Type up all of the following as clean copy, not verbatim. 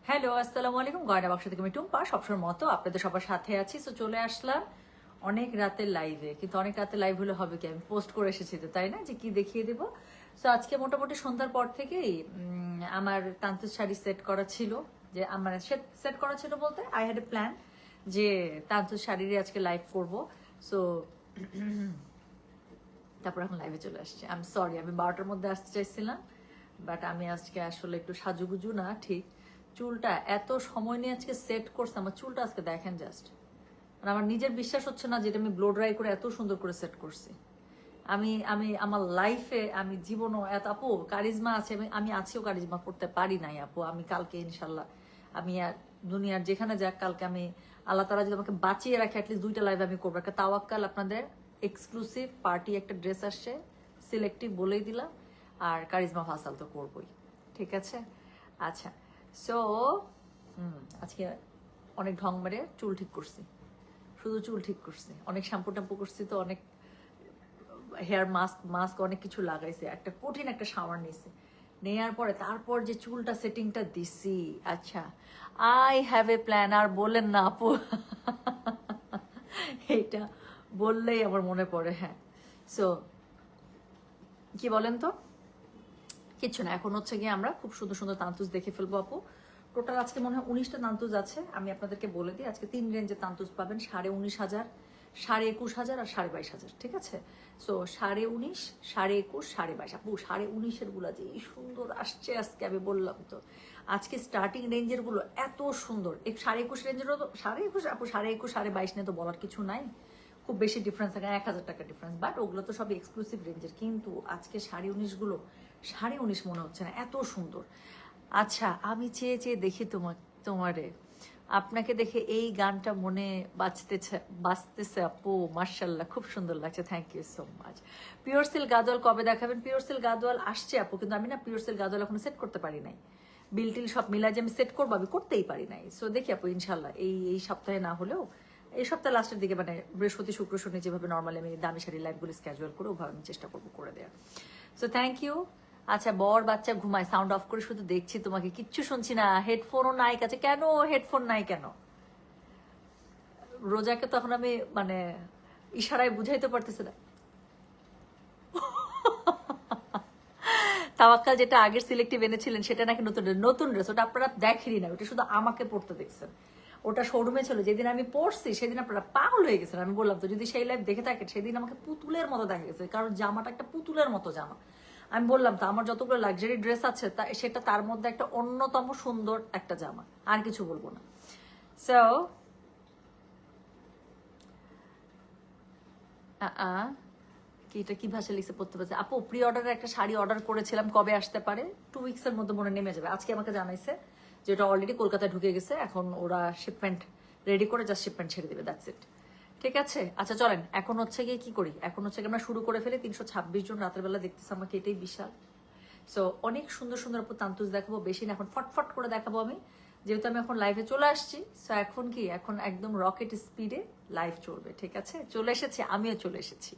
Hello, আসসালামু আলাইকুম। গয়না বাক্স থেকে আমি টুম্পা, সবসময় মতো আপনাদের সবার সাথে আছি। তো চলে আসলাম অনেক রাতের লাইভে, কিন্তু অনেক রাতের লাইভ হলে হবে কি, আমি পোস্ট করে এসেছি তো, তাই না, যে কি দেখিয়ে দেব। তো আজকে মোটামুটি সন্ধ্যার পর থেকেই আমার তান্ত্রিক শাড়ি সেট করা ছিল, যে আমার সেট করা ছিল বলতে আই হ্যাড এ প্ল্যান যে তান্ত্রিক শাড়িরই আজকে লাইভ করব। সো তারপর এখন লাইভে চলে আসছে। আমি সরি, আমি 12টার মধ্যে আসতে চাইছিলাম, বাট আমি আজকে আসলে একটু সাজুগুজু না ঠিক, চুলটা এত সময় নিয়ে আজকে সেট করছে। আমার চুলটা আজকে দেখেন জাস্ট, মানে আমার নিজের বিশ্বাস হচ্ছে না যেটা আমি ব্লো ড্রাই করে এত সুন্দর করে সেট করছি। আমি আমি আমার লাইফে আমি জীবনও এত আপু কারিজমা আছে, আমি আছিও কারিজমা করতে পারি নাই আপু। আমি কালকে ইনশাল্লাহ আমি দুনিয়ার যেখানে যাক, কালকে আমি আল্লাহ তাআলা যদি আমাকে বাঁচিয়ে রাখে অ্যাটলিস্ট 2টা লাইভ আমি করবো। একটা তাওয়াক্কাল আপনাদের এক্সক্লুসিভ পার্টি একটা ড্রেস আসছে, সিলেক্টিভ বলেই দিলাম, আর কারিজমা ফাসাল তো করবোই, ঠিক আছে। আচ্ছা, সো আজকে অনেক ঢং মেরে চুল ঠিক করছি, শুধু চুল ঠিক করছি, অনেক শ্যাম্পু ট্যাম্পু করছি, তো অনেক হেয়ার মাস্ক মাস্ক অনেক কিছু লাগাইছে, একটা কঠিন একটা শাওয়ার নিয়েছে, নেয়ার পরে তারপর যে চুলটা সেটিংটা দিছি। আচ্ছা, আই হ্যাভ এ প্ল্যান। আর বলেন না আপু, এটা বললেই আমার মনে পড়ে। হ্যাঁ, সো কি বলেন তো, কিচ্ছু না, এখন হচ্ছে গিয়ে আমরা খুব সুন্দর সুন্দর তান্তুজ দেখে ফেলবো আপু। টোটাল আজকে মনে হয় 19টা তান্তুজ আছে। আমি আপনাদেরকে বলে দিই, আজকে 3 রেঞ্জের তান্তুজ পাবেন, 19,500, 21,500 আর 22,500, ঠিক আছে। সো 19,500, 21,500, 22,500 আপু। 19,500 গুলা যে এই সুন্দর আসছে আজকে, আমি বললাম তো আজকে স্টার্টিং রেঞ্জের গুলো এত সুন্দর। 21,500 রেঞ্জেরও তো 21,500 আপু, 21,500, 22,500 নিয়ে তো বলার কিছু নাই, খুব বেশি ডিফারেন্স থাকে, 1,000 টাকা ডিফারেন্স, বাট ওগুলো তো সব এক্সক্লুসিভ রেঞ্জের। কিন্তু আজকে 19,500 গুলো 19,500 মনে হচ্ছে না, এত সুন্দর। আচ্ছা, আমি চেয়ে চেয়ে দেখি তোমারে, আপনাকে দেখে এই গানটা মনে বাজতেছে আপু, মার্শাল্লাহ, খুব সুন্দর লাগছে, thank you so much. Pure silk Gadwal কবে দেখাবেন? পিওর সিল্ক গাদোয়াল আসছে আপু, কিন্তু আমি না পিওর সিল্ক গাদোয়াল এখনো সেট করতে পারি নাই। বিল টিল সব মিলাই যে আমি সেট করবো, আমি করতেই পারি নাই। সো দেখি আপু, ইনশাল্লাহ এই সপ্তাহে না হলেও এই সপ্তাহে লাস্টের দিকে, মানে বৃহস্পতি শুক্র শনি যেভাবে নর্মালি আমি দামি শাড়ি লাইভগুলো স্ক্যাজুয়াল করে, ওভাবে আমি চেষ্টা করবো করে দেওয়ার। So thank you. আচ্ছা, বর বাচ্চা ঘুমায়, সাউন্ড অফ করে শুধু দেখছি তোমাকে, কিচ্ছু শুনছি না, হেডফোনও নাই কাছে। কেন হেডফোন নাই কেন? রোজাকে তখন আমি মানে ইশারায় বুঝাইতে পারতেছি না। তাওয়াক্কাল যেটা আগের সিলেক্টিভ এনেছিলেন সেটা নাকি নতুন নতুন ড্রেস, ওটা আপনারা দেখেনি না, ওটা শুধু আমাকে পড়তে দেখছেন। ওটা শোরুমে ছিল, যেদিন আমি পড়ছি সেদিন আপনারা পাগল হয়ে গেছেন। আমি বললাম তো, যদি সেই লাইভ দেখে থাকেন সেদিন আমাকে পুতুলের মতো দেখা গেছে, কারণ জামাটা একটা পুতুলের মতো জামা। আমি বললাম তো, আমার যতগুলো লাক্সারি ড্রেস আছে সেটা তার মধ্যে একটা অন্যতম সুন্দর একটা জামা, আর কিছু বলবো না। সো কি এটা কি ভাষা লিখছে পড়তে পারছে আপু? প্রি অর্ডারে একটা শাড়ি অর্ডার করেছিলাম, কবে আসতে পারে? 2 উইক্সের মধ্যে মনে নেমে যাবে। আজকে আমাকে জানাইছে যে এটা অলরেডি কলকাতায় ঢুকে গেছে, এখন ওরা শিপমেন্ট রেডি করে জাস্ট শিপমেন্ট ছেড়ে দেবে, দ্যাটস ইট, ঠিক আছে। আচ্ছা চলেন, এখন হচ্ছে গিয়ে কি করি, এখন হচ্ছে গিয়ে আমরা শুরু করে ফেলি। 326 জন রাতের বেলা দেখতেছে আমাকে, এটাই বিশাল। সো অনেক সুন্দর সুন্দর আপু তান্তুজ দেখাবো, বেশি না, এখন ফটফট করে দেখাবো আমি, যেহেতু আমি এখন লাইভে চলে আসছি। সো এখন কি, এখন একদম রকেট স্পিডে লাইভ চলবে, ঠিক আছে। চলে এসেছি, আমিও চলে এসেছি।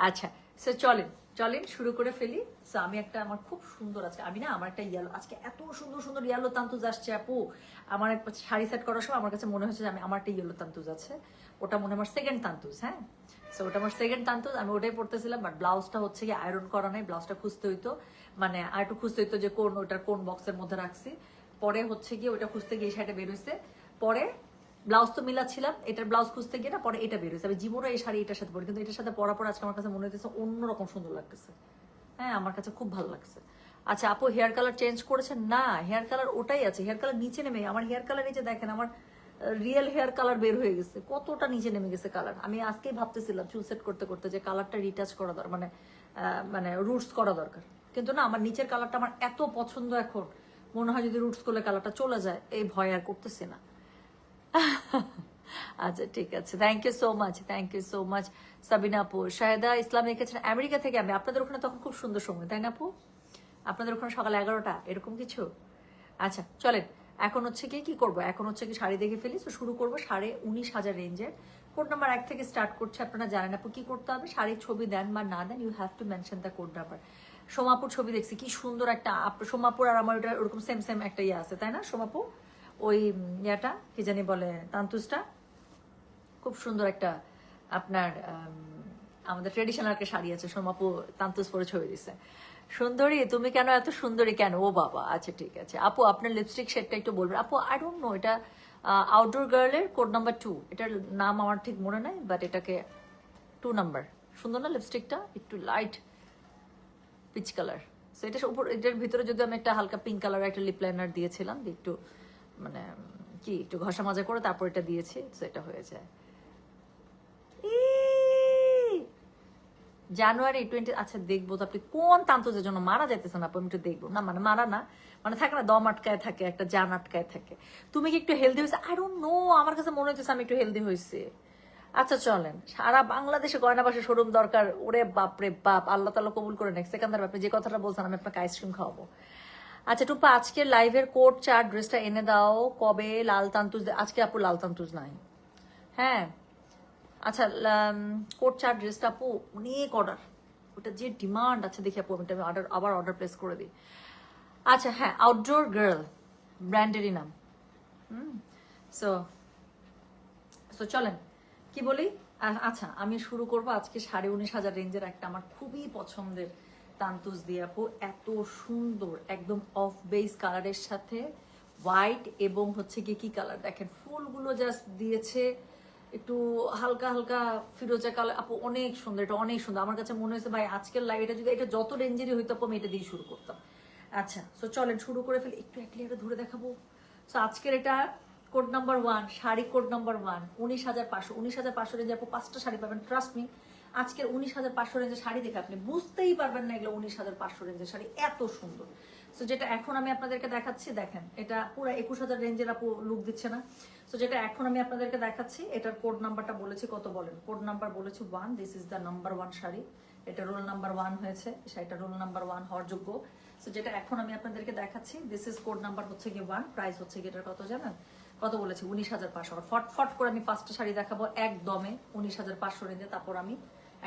আচ্ছা, সো চলেন চলেন শুরু করে ফেলি। সো আমি একটা, আমার খুব সুন্দর আছে, আমি না, আমার একটা ইয়েলো, আজকে এত সুন্দর সুন্দর ইয়েলো তান্তুজ আসছে আপু। আমার একটা শাড়ি সেট করার সময় আমার কাছে মনে হচ্ছে যে আমার একটা ইয়েলো তান্তুজ আছে, ওটা মনে হয় আমার সেকেন্ড তান্তুজ। হ্যাঁ, সো ওটা আমার সেকেন্ড তান্তুজ, আমি ওটাই পড়তেছিলাম, বাট ব্লাউজটা হচ্ছে কি আয়রন করা নাই, ব্লাউজটা খুঁজতে হইতো, মানে আর একটু খুঁজতে হইতো যে কোন ওটার কোন বক্সের মধ্যে রাখছি। পরে হচ্ছে গিয়ে ওটা খুঁজতে গিয়ে শাড়িটা বের হয়েছে, পরে ব্লাউজ তো মিলাচ্ছিলাম, এটার ব্লাউজ খুঁজতে গিয়ে না, পরে এটা বের হয়েছে। আমি জীবনে এই শাড়ি এটার সাথে পরি, কিন্তু এটার সাথে পরা পর আজকে আমার কাছে মনে হইতেছে অন্যরকম সুন্দর লাগতেছে। হ্যাঁ, আমার কাছে খুব ভালো লাগছে। আচ্ছা আপু, হেয়ার কালার চেঞ্জ করেছেন? না, হেয়ার কালার ওটাই আছে, হেয়ার কালার নিচে নেমে, আমার হেয়ার কালার নিচে দেখেন, আমার রিয়েল হেয়ার কালার বের হয়ে গেছে, কতটা নিচে নেমে গেছে কালার। আমি আজকেই ভাবতেছিলাম চুল সেট করতে করতে যে কালারটা রিটাচ করা দরকার, মানে মানে রুটস করা দরকার, কিন্তু না, আমার নিচের কালারটা আমার এত পছন্দ এখন, মনে হয় যদি রুটস করলে কালারটা চলে যায়, এই ভয় আর করতেছি না। আচ্ছা ঠিক আছে, thank you so much, thank you so much. Sabina আপু, শাহেদা ইসলাম লিখেছেন আমেরিকা থেকে। আমি আপনাদের ওখানে তখন খুব সুন্দর সময়, তাই না আপু? আপনাদের ওখানে সকাল 11টা এরকম কিছু। আচ্ছা চলেন, এখন হচ্ছে কি কি করবো, এখন হচ্ছে কি শাড়ি দেখে ফেলি। তো শুরু করবো 19,500 রেঞ্জের, কোড নাম্বার 1 থেকে স্টার্ট করছে। আপনারা জানেন আপু কি করতে হবে, শাড়ির ছবি দেন বা না দেন, you have to mention the code number. Somapur ছবি দেখছি, কি সুন্দর একটা সোমাপুর আর আমার ওটা ওরকম সেম সেম একটা ইয়ে আছে, তাই না সোমাপু? ওই ইয়াটা কি জানি বলে তান্তুজটা খুব সুন্দর একটা আপনার আমাদের ট্রেডিশনাল একটা শাড়ি আছে, সোমাপু তান্তুজ পরে ছবি দিছে। সুন্দরী তুমি কেন এত সুন্দরী কেন? ও বাবা, আচ্ছা ঠিক আছে আপু, আপনার লিপস্টিক শেডটা একটু বলবেন আপু। আই ডোন্ট নো, এটা আউটডোর গার্লের কোড নাম্বার 2, এটার নাম আমার ঠিক মনে নাই, বাট এটাকে 2 নাম্বার। সুন্দর না লিপস্টিকটা? একটু লাইট পিচ কালার। সো এটা উপর, এটার ভিতরে যদি আমি একটা হালকা পিঙ্ক কালার একটা লিপ লাইনার দিয়েছিলাম, একটু মানে কি একটু ঘষা মাজা করে তারপর এটা দিয়েছি, সো এটা হয়ে যায়। জানুয়ারি 20, আচ্ছা দেখবো তো। আপনি কোন তান্তুজের জন্য মারা যাইতেছেন আপু? আমি একটু দেখবো না, মানে মারা না, মানে থাকে না দম আটকায় থাকে, একটা জান আটকায় থাকে। তুমি কি একটু হেলদি হয়েছে? আই ডোন্ট নো, আমার কাছে মনে হচ্ছে আমি একটু হেলদি হয়েছে। আচ্ছা চলেন, সারা বাংলাদেশে গয়না বাসা শোরুম দরকার। ওরে বাপ রে বাপ, আল্লাহ তাআলা কবুল করে নেক্সট সেকেন্ডার আপনি যে কথাটা বলছেন, আমি আপনাকে আইসক্রিম খাওয়াবো। আচ্ছা টুপা, আজকে লাইভের কোট চার ড্রেসটা এনে দাও। কবে? লাল তান্তুজ আজকে আপু লাল তান্তুজ নাই। হ্যাঁ আচ্ছা, কোট চার ড্রেসটা আপু অনেক অর্ডার, ওটা যে ডিমান্ড আছে দেখি আপু, আমি আবার অর্ডার প্লেস করে দিই। আচ্ছা হ্যাঁ, আউটডোর গার্ল ব্র্যান্ডেরই নাম। সো সো চলেন কি বলি। আচ্ছা আমি শুরু করব আজকে 19,500 রেঞ্জের একটা আমার খুবই পছন্দের তান্তুজ দিয়ে আপু। এত সুন্দর, একদম অফ বেস কালারের সাথে হোয়াইট এবং হচ্ছে কি কালার দেখেন, ফুলগুলো জাস্ট দিয়েছে একটু হালকা হালকা ফিরোজা কালার আপু, অনেক সুন্দর, এটা অনেক সুন্দর। আমার কাছে মনে হয়েছে ভাই আজকের লাইভ এটা যদি এটা যত রেঞ্জেরই হইতো আপু, আমি এটা দিয়ে শুরু করতাম। আচ্ছা সো চলেন শুরু করে ফেলি, একটু এক লেয়ারে ধরে দেখাবো। সো আজকের এটা code number 1, sari code number 1, 19,500। 19,500 রেঞ্জে আপু 5টা শাড়ি পাবেন, ট্রাস্ট মি। আজকের 19,500 রেঞ্জের শাড়ি দেখে আপনি বুঝতেই পারবেন না এগুলো 19,500 রেঞ্জের শাড়ি, এত সুন্দর। সো যেটা এখন আমি আপনাদেরকে দেখাচ্ছি, দেখেন এটা পুরো 21,000 রেঞ্জের আপু লুক দিচ্ছে না? সো যেটা এখন আমি আপনাদেরকে দেখাচ্ছি, এটার কোড নাম্বারটা বলেছি কত বলেন? কোড নাম্বার বলেছি 1, this is the number 1 sari. এটা রোল নাম্বার 1 হয়েছে, শাড়িটা রোল নাম্বার 1 হওয়ার যোগ্য। সো যেটা এখন আমি আপনাদেরকে দেখাচ্ছি, দিস ইজ কোড নাম্বার হচ্ছে গিয়ে 1, প্রাইস হচ্ছে গিয়ে এটার কত জানেন? কত বলেছি? 19,500। ফট করে আমি 5টা শাড়ি দেখাবো একদমে 19,500 রেঞ্জে, তারপর আমি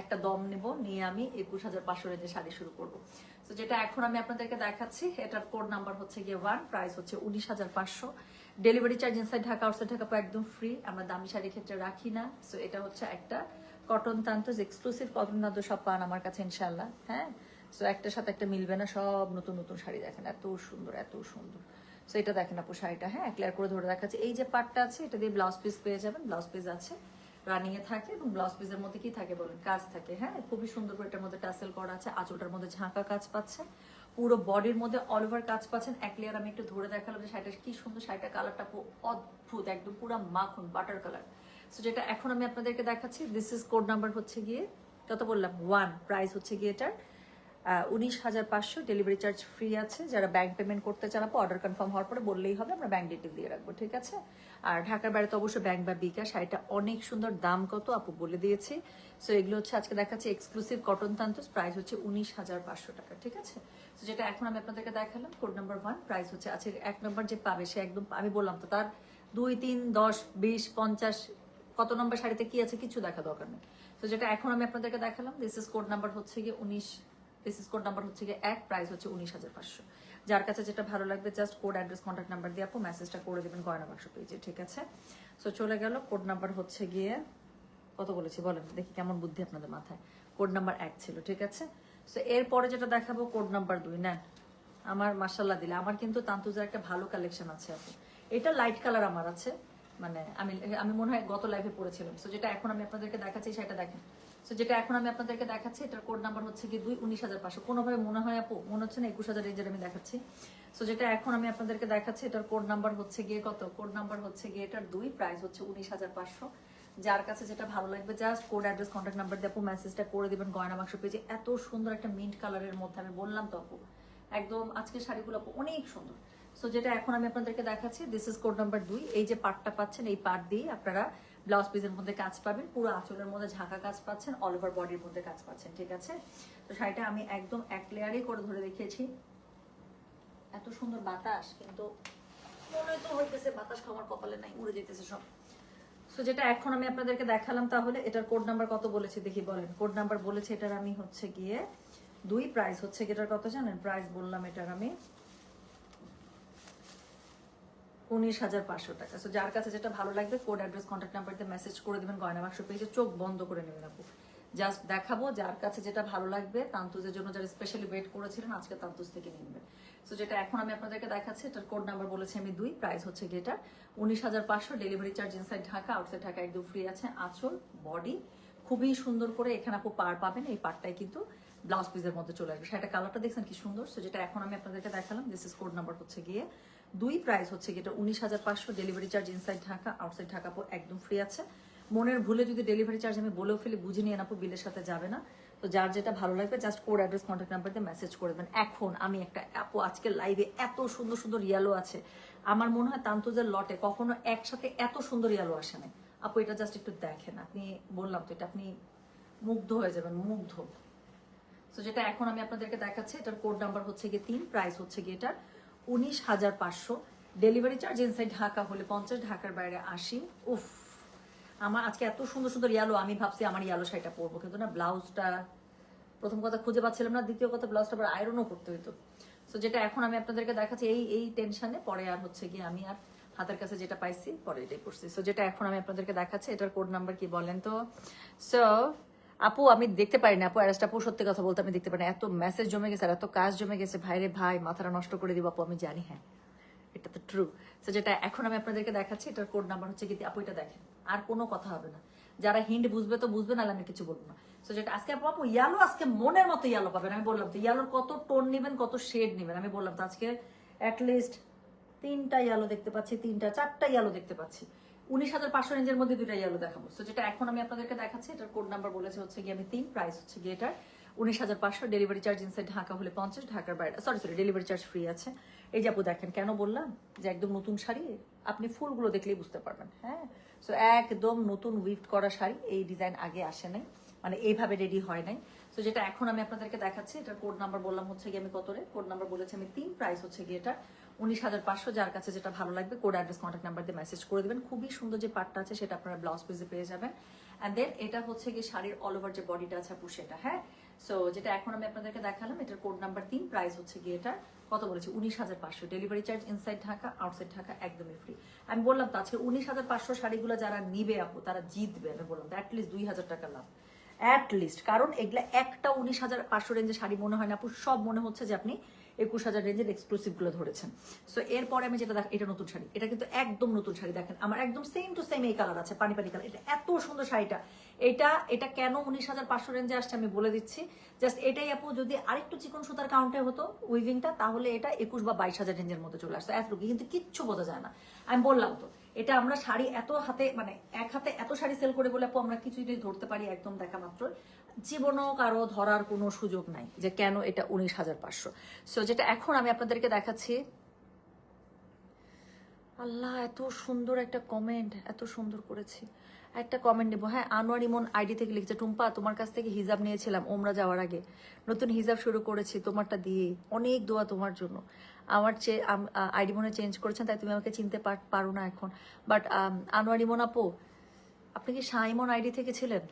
একটা দম নেব, নিয়ে আমি 21,500 রেঞ্জে শাড়ি শুরু করবো। তো যেটা এখন আমি আপনাদেরকে দেখাচ্ছি, এটার কোড নাম্বার হচ্ছে গিয়ে 1, প্রাইস হচ্ছে 19,500। Delivery charge inside Dhaka outside Dhaka একদম ফ্রি, আমরা দামি শাড়ির ক্ষেত্রে রাখি না। সো এটা হচ্ছে একটা কটন তান্তুজ, এক্সক্লুসিভ কটন তান্তুজ সব পান আমার কাছে ইনশাল্লাহ। হ্যাঁ সো একটার সাথে একটা মিলবে না, সব নতুন নতুন শাড়ি দেখেন, এত সুন্দর এত সুন্দর। সো এটা দেখেন আপু শাড়িটা, হ্যাঁ ক্লিয়ার করে ধরে দেখাচ্ছে। এই যে পার্টটা আছে এটা দিয়ে ব্লাউজ পিস পেয়ে যাবেন, ব্লাউজ পিস আছে রানিং এ থাকে, এবং ব্লাউজ পিসের মধ্যে কি থাকে বলেন? কাজ থাকে। হ্যাঁ খুবই সুন্দর করে এটার মধ্যে টাসেল করা আছে, আঁচলটার মধ্যে ঝাঁকা কাজ পাচ্ছেন, পুরো বডির মধ্যে অল ওভার কাজ পাচ্ছেন। এক লেয়ার আমি একটু ধরে দেখালাম যে শাড়িটা কি সুন্দর, শাড়িটা কালারটা অদ্ভুত, একদম পুরো মাখন বাটার কালার। সো যেটা এখন আমি আপনাদেরকে দেখাচ্ছি, দিস ইজ কোড নাম্বার হচ্ছে গিয়ে কত বললাম? 1, প্রাইস হচ্ছে গিয়ে এটার 19,500, ডেলিভারি চার্জ ফ্রি আছে। যারা ব্যাংক পেমেন্ট করতে চান আপু অর্ডার কনফার্ম হওয়ার পরে বললেই হবে, আমরা ব্যাংক ডিটেল দিয়ে রাখবো, ঠিক আছে? আর ঢাকার বাইরে তো অবশ্যই ব্যাংক বা বিকাশ। শাড়িটা অনেক সুন্দর, দাম কত আপু বলে দিয়েছি। সো এগুলো হচ্ছে আজকে দেখাচ্ছি এক্সক্লুসিভ কটন তান্তুজ, প্রাইস হচ্ছে 19,500 টাকা, ঠিক আছে? তো যেটা এখন আমি আপনাদেরকে দেখালাম কোড নাম্বার 1, প্রাইস হচ্ছে আছে 1 নম্বর যে পাবে সে একদম, আমি বললাম তো তার 2, 3, 10, 20, 50 কত নম্বর শাড়িতে কি আছে কিছু দেখা দরকার নেই। তো যেটা এখন আমি আপনাদেরকে দেখালাম, দিস ইজ কোড নাম্বার হচ্ছে গিয়ে 19, দিস ইজ কোড নাম্বার হচ্ছে গিয়ে 1, প্রাইস হচ্ছে 19,500। যার কাছে যেটা ভালো লাগবে just code address contact number দিয়ে আপু মেসেজটা করে দেবেন গয়না বাক্স পেজে, ঠিক আছে? সো চলে গেল। কোড নাম্বার হচ্ছে গিয়ে কত বলেছি বলেন দেখি, কেমন বুদ্ধি আপনাদের মাথায়? কোড নাম্বার 1 ছিল, ঠিক আছে? সো এরপরে যেটা দেখাবো কোড নাম্বার 2, নেন। আমার মাশাআল্লাহ দিলে আমার কিন্তু তান্তুজের একটা ভালো কালেকশন আছে আপু। এটা লাইট কালার আমার আছে, মানে আমি মনে হয় গত লাইভে পড়েছিলাম। সো যেটা এখন আমি আপনাদেরকে দেখাচ্ছি সেটা দেখেন। সো যেটা এখন আমি আপনাদেরকে দেখাচ্ছি এটার কোড নাম্বার হচ্ছে কি 2, 19,500। কোনোভাবে মনে হয় আপু মনে হচ্ছে না 21,000 রেঞ্জের আমি দেখাচ্ছি। সো যেটা এখন আমি আপনাদেরকে দেখাচ্ছি এটার কোড নাম্বার হচ্ছে গিয়ে কত? কোড নাম্বার হচ্ছে গিয়ে এটার 2, প্রাইস হচ্ছে 19,500। যার কাছে যেটা ভালো লাগবে just code address contact number দিয়ে আপু মেসেজটা করে দিবেন গয়না বাক্স পেজে। এত সুন্দর একটা মিন্ট কালারের মধ্যে, আমি বললাম তো আপু একদম আজকের শাড়িগুলো আপু অনেক সুন্দর। সো যেটা এখন আমি আপনাদেরকে দেখাচ্ছি, দিস ইজ কোড নাম্বার 2। এই যে পার্টটা পাচ্ছেন, এই পার্ট দিয়ে আপনারা ব্লাউজ পিসের মধ্যে কাজ পাবেন, পুরো আঁচলের মধ্যে ঝাঁকা কাজ পাচ্ছেন, অল ওভার বডির মধ্যে কাজ পাচ্ছেন, ঠিক আছে? তো শাড়িটা আমি একদম এক লেয়ারে করে ধরে দেখিয়েছি। এত সুন্দর বাতাস, কিন্তু মনে তো হইতেছে বাতাস খাওয়ার কপালে নাই, উড়ে যেতেছে সব। সো যেটা এখন আমি আপনাদেরকে দেখালাম, তাহলে এটার কোড নাম্বার কত বলেছি দেখি বলেন? কোড নাম্বার বলেছে এটার আমি হচ্ছে গিয়ে 2, প্রাইস হচ্ছে এটার কত জানেন? প্রাইস বললাম এটার আমি 19,500 টাকা। সো যার কাছে যেটা ভালো লাগবে কোড অ্যাড্রেস কন্ট্যাক্ট নাম্বার দিয়ে মেসেজ করে দিবেন। গয়না বাক্স পেজে চোখ বন্ধ করে নেবেন আপু। জাস্ট দেখাবো যার কাছে যেটা ভালো লাগবে। তান্তুজের জন্য যারা স্পেশালি ওয়েট করেছিলেন আজকে তান্তুজ থেকে নিয়ে নেবেন। সো যেটা এখন আমি আপনাদেরকে দেখাচ্ছি এটার কোড নাম্বার বলেছি আমি 2, প্রাইস হচ্ছে গিয়ে 19,500, delivery charge inside Dhaka, outside Dhaka একদম ফ্রি আছে। আঁচল বডি খুবই সুন্দর করে এখানে আপু পার পাবেন, এই পারটাই কিন্তু ব্লাউজ পিসের মধ্যে চলে আসবে। সেটা কালারটা দেখছেন কি সুন্দর। সো যেটা এখন আমি আপনাদেরকে দেখালাম, দিস ইজ কোড নাম্বার হচ্ছে গিয়ে 2, প্রাইস হচ্ছে গিয়ে 19,500, delivery charge inside Dhaka, outside Dhaka আপু একদম ফ্রি আছে। মনের ভুলে যদি ডেলিভারি চার্জ আমি বলেও ফেলি বুঝে নিয়ে আপু, বিলের সাথে যাবে না। তো যার যেটা ভালো লাগবে just code address contact number দিয়ে মেসেজ করে দেবেন। এখন আমি একটা আপু আজকে লাইভে এত সুন্দর সুন্দর ইয়েলো আছে, আমার মনে হয় তান্তুজের লটে কখনো একসাথে এত সুন্দর ইয়েলো আসে নাই আপু। এটা জাস্ট একটু দেখেন, আপনি বললাম তো এটা আপনি মুগ্ধ হয়ে যাবেন, মুগ্ধ। তো যেটা এখন আমি আপনাদেরকে দেখাচ্ছি এটার কোড নাম্বার হচ্ছে গিয়ে 3, প্রাইস হচ্ছে গিয়ে এটা 19,500, ডেলিভারি চার্জ ইনসাইড ঢাকা হলে 50, ঢাকার বাইরে 80। উফ, আমার আজকে এত সুন্দর সুন্দর ইয়ালো, আমি ভাবছি আমার ইয়ালো শাড়িটা পরবো, কিন্তু না ব্লাউজটা প্রথম কথা খুঁজে পাচ্ছিলাম না, দ্বিতীয় কথা ব্লাউজটা আবার আয়রনও করতে হইতো। সো যেটা এখন আমি আপনাদেরকে দেখাচ্ছি এই টেনশনে পরে আর হচ্ছে গিয়ে আমি আর হাতের কাছে যেটা পাইছি পরে এটাই করছি। সো যেটা এখন আমি আপনাদেরকে দেখাচ্ছি এটার কোড নাম্বার কি বলেন তো। সো আপু আমি দেখতে পারি না আপু, অ্যারেস্ট আপু সত্যি কথা বলতে আমি দেখতে পারি না, এত মেসেজ জমে গেছে আর এত কাজ জমে গেছে, ভাইরে ভাই মাথাটা নষ্ট করে দিব আপু, আমি জানি। হ্যাঁ এটা তো ট্রু। সো যেটা এখন আমি আপনাদেরকে দেখাচ্ছি এটার কোড নাম্বার হচ্ছে কি, আপু এটা দেখেন, আর কোনো কথা হবে না, যারা হিন্ট বুঝবে তো বুঝবে, নাহলে আমি কিছু বলবো না। সো যেটা আজকে আপু ইয়ালো, আজকে মনের মতো ইয়ালো পাবেন। আমি বললাম তো ইয়ালোর কত টোন নেবেন, কত শেড নেবেন, আমি বললাম তো আজকে অ্যাটলিস্ট 3টা ইয়ালো দেখতে পাচ্ছি, 3টা 4টা ইয়ালো দেখতে পাচ্ছি। 19,500 রেঞ্জের মধ্যে 2টা ইয়ালো দেখাবো। সো যেটা এখন আমি আপনাদেরকে দেখাচ্ছি এটার কোড নাম্বার বলেছে হচ্ছে গিয়ে আমি 3, প্রাইস হচ্ছে গিয়ে এটার 19,500, ডেলিভারি চার্জ ইনসাইড ঢাকা হলে 50, ঢাকার বাইরে সরি ডেলিভারি চার্জ ফ্রি আছে। এই যে আপু দেখেন, কেন বললাম যে একদম নতুন শাড়ি, আপনি ফুলগুলো দেখলেই বুঝতে পারবেন। হ্যাঁ, সো একদম নতুন উইফট করা শাড়ি, এই ডিজাইন আগে আসে নাই, মানে এইভাবে রেডি হয় নাই। সো যেটা এখন আমি আপনাদেরকে দেখাচ্ছি এটার কোড নাম্বার বললাম হচ্ছে গিয়ে আমি কতরে, কোড নাম্বার বলেছি আমি 3, প্রাইস হচ্ছে গিয়ে এটা 19,500। যার কাছে যেটা ভালো লাগবে কোড অ্যাড্রেস কন্ট্যাক্ট নাম্বার দিয়ে মেসেজ করে দেবেন। খুবই সুন্দর যে পার্টটা আছে সেটা আপনারা ব্লাউজ পিসে পেয়ে যাবেন। অ্যান্ড দেন এটা হচ্ছে গিয়ে শাড়ির অল ওভার যে বডিটা আছে আপু সেটা। হ্যাঁ, সো যেটা এখন আমি আপনাদেরকে দেখালাম এটার কোড নাম্বার 3, প্রাইস হচ্ছে গিয়ে এটা কত বলেছি 19,500, delivery charge inside Dhaka, outside Dhaka একদমই ফ্রি। আমি বললাম তো আজকে 19,500 শাড়িগুলো যারা নিবে আপু তারা জিতবে। আমি বললাম তো অ্যাটলিস্ট 2,000 টাকা লাভ অ্যাটলিস্ট, কারণ এগুলা একটা 19,500 রেঞ্জের শাড়ি মনে হয় না আপু, সব মনে হচ্ছে যে আপনি 21,000 রেঞ্জের এক্সক্লুসিভ গুলো ধরেছেন। সো এরপরে আমি যেটা এটা নতুন শাড়ি, এটা কিন্তু একদম নতুন শাড়ি, দেখেন আমার একদম সেম টু সেম এই কালার আছে, পানি পানি কালার, এটা এত সুন্দর শাড়িটা। এটা কেন 19,500 রেঞ্জে আসছে আমি বলে দিচ্ছি। জাস্ট এটাই আপু যদি আরেকটু চিকন সুতার কাউন্টে হতো উইভিংটা, তাহলে এটা 21 বা 22,000 রেঞ্জের মধ্যে চলে আসতো, এতটুকু কিন্তু কিচ্ছু বোঝা যায় না। আমি বললাম তো এটা আমরা শাড়ি এত হাতে, মানে এক হাতে এত শাড়ি সেল করে বলে আপু আমরা কিছুই ধরতে পারি একদম দেখা মাত্র, জীবনও কারো ধরার কোনো সুযোগ নাই যে কেন এটা 19,500। সো যেটা এখন আমি আপনাদেরকে দেখাচ্ছি, আল্লাহ এত সুন্দর একটা কমেন্ট, এত সুন্দর করেছি, একটা কমেন্ট নেবো। হ্যাঁ, আনোয়ার ইমন আইডি থেকে লিখছে, টুম্পা তোমার কাছ থেকে হিজাব নিয়েছিলাম ওমরা যাওয়ার আগে, নতুন হিজাব শুরু করেছি তোমারটা দিয়ে, অনেক দোয়া তোমার জন্য। আমার আইডি মনে চেঞ্জ করেছেন তাই তুমি আমাকে চিনতে পারো না এখন, বাট আনোয়ার ইমন আপু আপনি কি শাহ ইমন আইডি থেকে ছিলেন?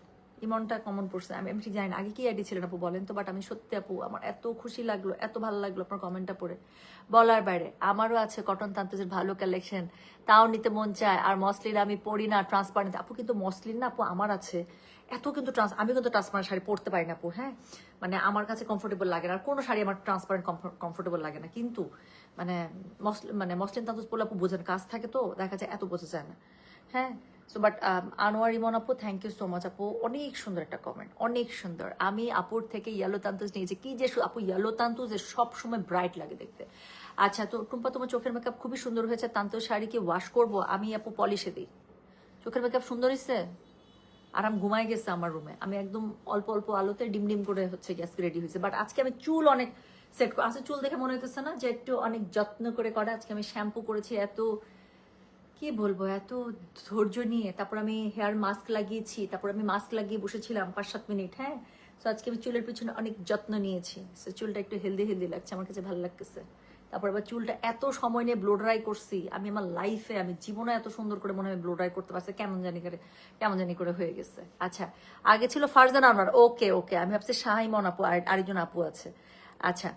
ইমনটা কমন পড়ছে, আমি ঠিক জানি না আগে কি আইডি ছিলেন আপু বলেন তো, বাট আমি সত্যি আপু আমার এত খুশি লাগলো, এত ভালো লাগলো আপনার কমেন্টটা পড়ে, বলার বাইরে। আমারও আছে কটন তান্তুজের ভালো কালেকশন, তাও নিতে মন চায়, আর মসলিন আমি পরি না, ট্রান্সপারেন্ট আপু, কিন্তু মসলিন না আপু আমার আছে এত, কিন্তু আমি কিন্তু ট্রান্সপারেন্ট শাড়ি পরতে পারি না আপু। হ্যাঁ, মানে আমার কাছে কমফোর্টেবল লাগে না, আর কোনো শাড়ি আমার ট্রান্সপারেন্ট কমফোর্টেবল লাগে না, কিন্তু মানে মসলিন তান্তুজ পরলে আপু বোঝেন কাজ থাকে তো দেখা যায় এত বোঝা যায় না। হ্যাঁ, সো বাট আনোয়ার ইমন আপু থ্যাংক ইউ সো মাচ আপু, অনেক সুন্দর একটা কমেন্ট, অনেক সুন্দর। আমি আপুর থেকে ইয়েলো তান্তুজ নিয়েছি, কি যে আপু ইয়েলো তান্তুজ সব সময় ব্রাইট লাগে দেখতে। আচ্ছা, তো টুম্পা তোমার চোখের মেকআপ খুবই সুন্দর হয়েছে, তান্তুজ শাড়ি কি ওয়াশ করবো? আমি আপু পলিশে দিই, চোখের মেকআপ সুন্দর হয়েছে। আরাম ঘুমাই গেছে আমার রুমে, আমি একদম অল্প অল্প আলোতে ডিম ডিম করে হচ্ছে গ্যাস রেডি হয়েছে। বাট আজকে আমি চুল অনেক সেট করে, আচ্ছা চুল দেখে মনে হইতেছে না যে একটু অনেক যত্ন করে করা। আজকে আমি শ্যাম্পু করেছি, এত কি বলবো, এত ধৈর্য নিয়ে, তারপর আমি হেয়ার মাস্ক লাগিয়েছি, তারপর আমি মাস্ক লাগিয়ে বসেছিলাম 5-7 মিনিট। হ্যাঁ, তো আজকে আমি চুলের পিছনে অনেক যত্ন নিয়েছি, সো চুলটা একটু হেলদি হেলদি লাগছে, আমার কাছে ভালো লাগতেছে। তারপর আবার চুলটা এত সময় নিয়ে ব্লো ড্রাই করছি, আমি আমার লাইফে আমি জীবনে এত সুন্দর করে মনে হয় ব্লো ড্রাই করতে পারছি, কেমন জানি করে হয়ে গেছে। আচ্ছা, আগে ছিল ফারজানা আনোয়ার, ওকে ওকে, আমি ভাবছি শাহ ইমন আপু আর আরেকজন আপু আছে। আচ্ছা,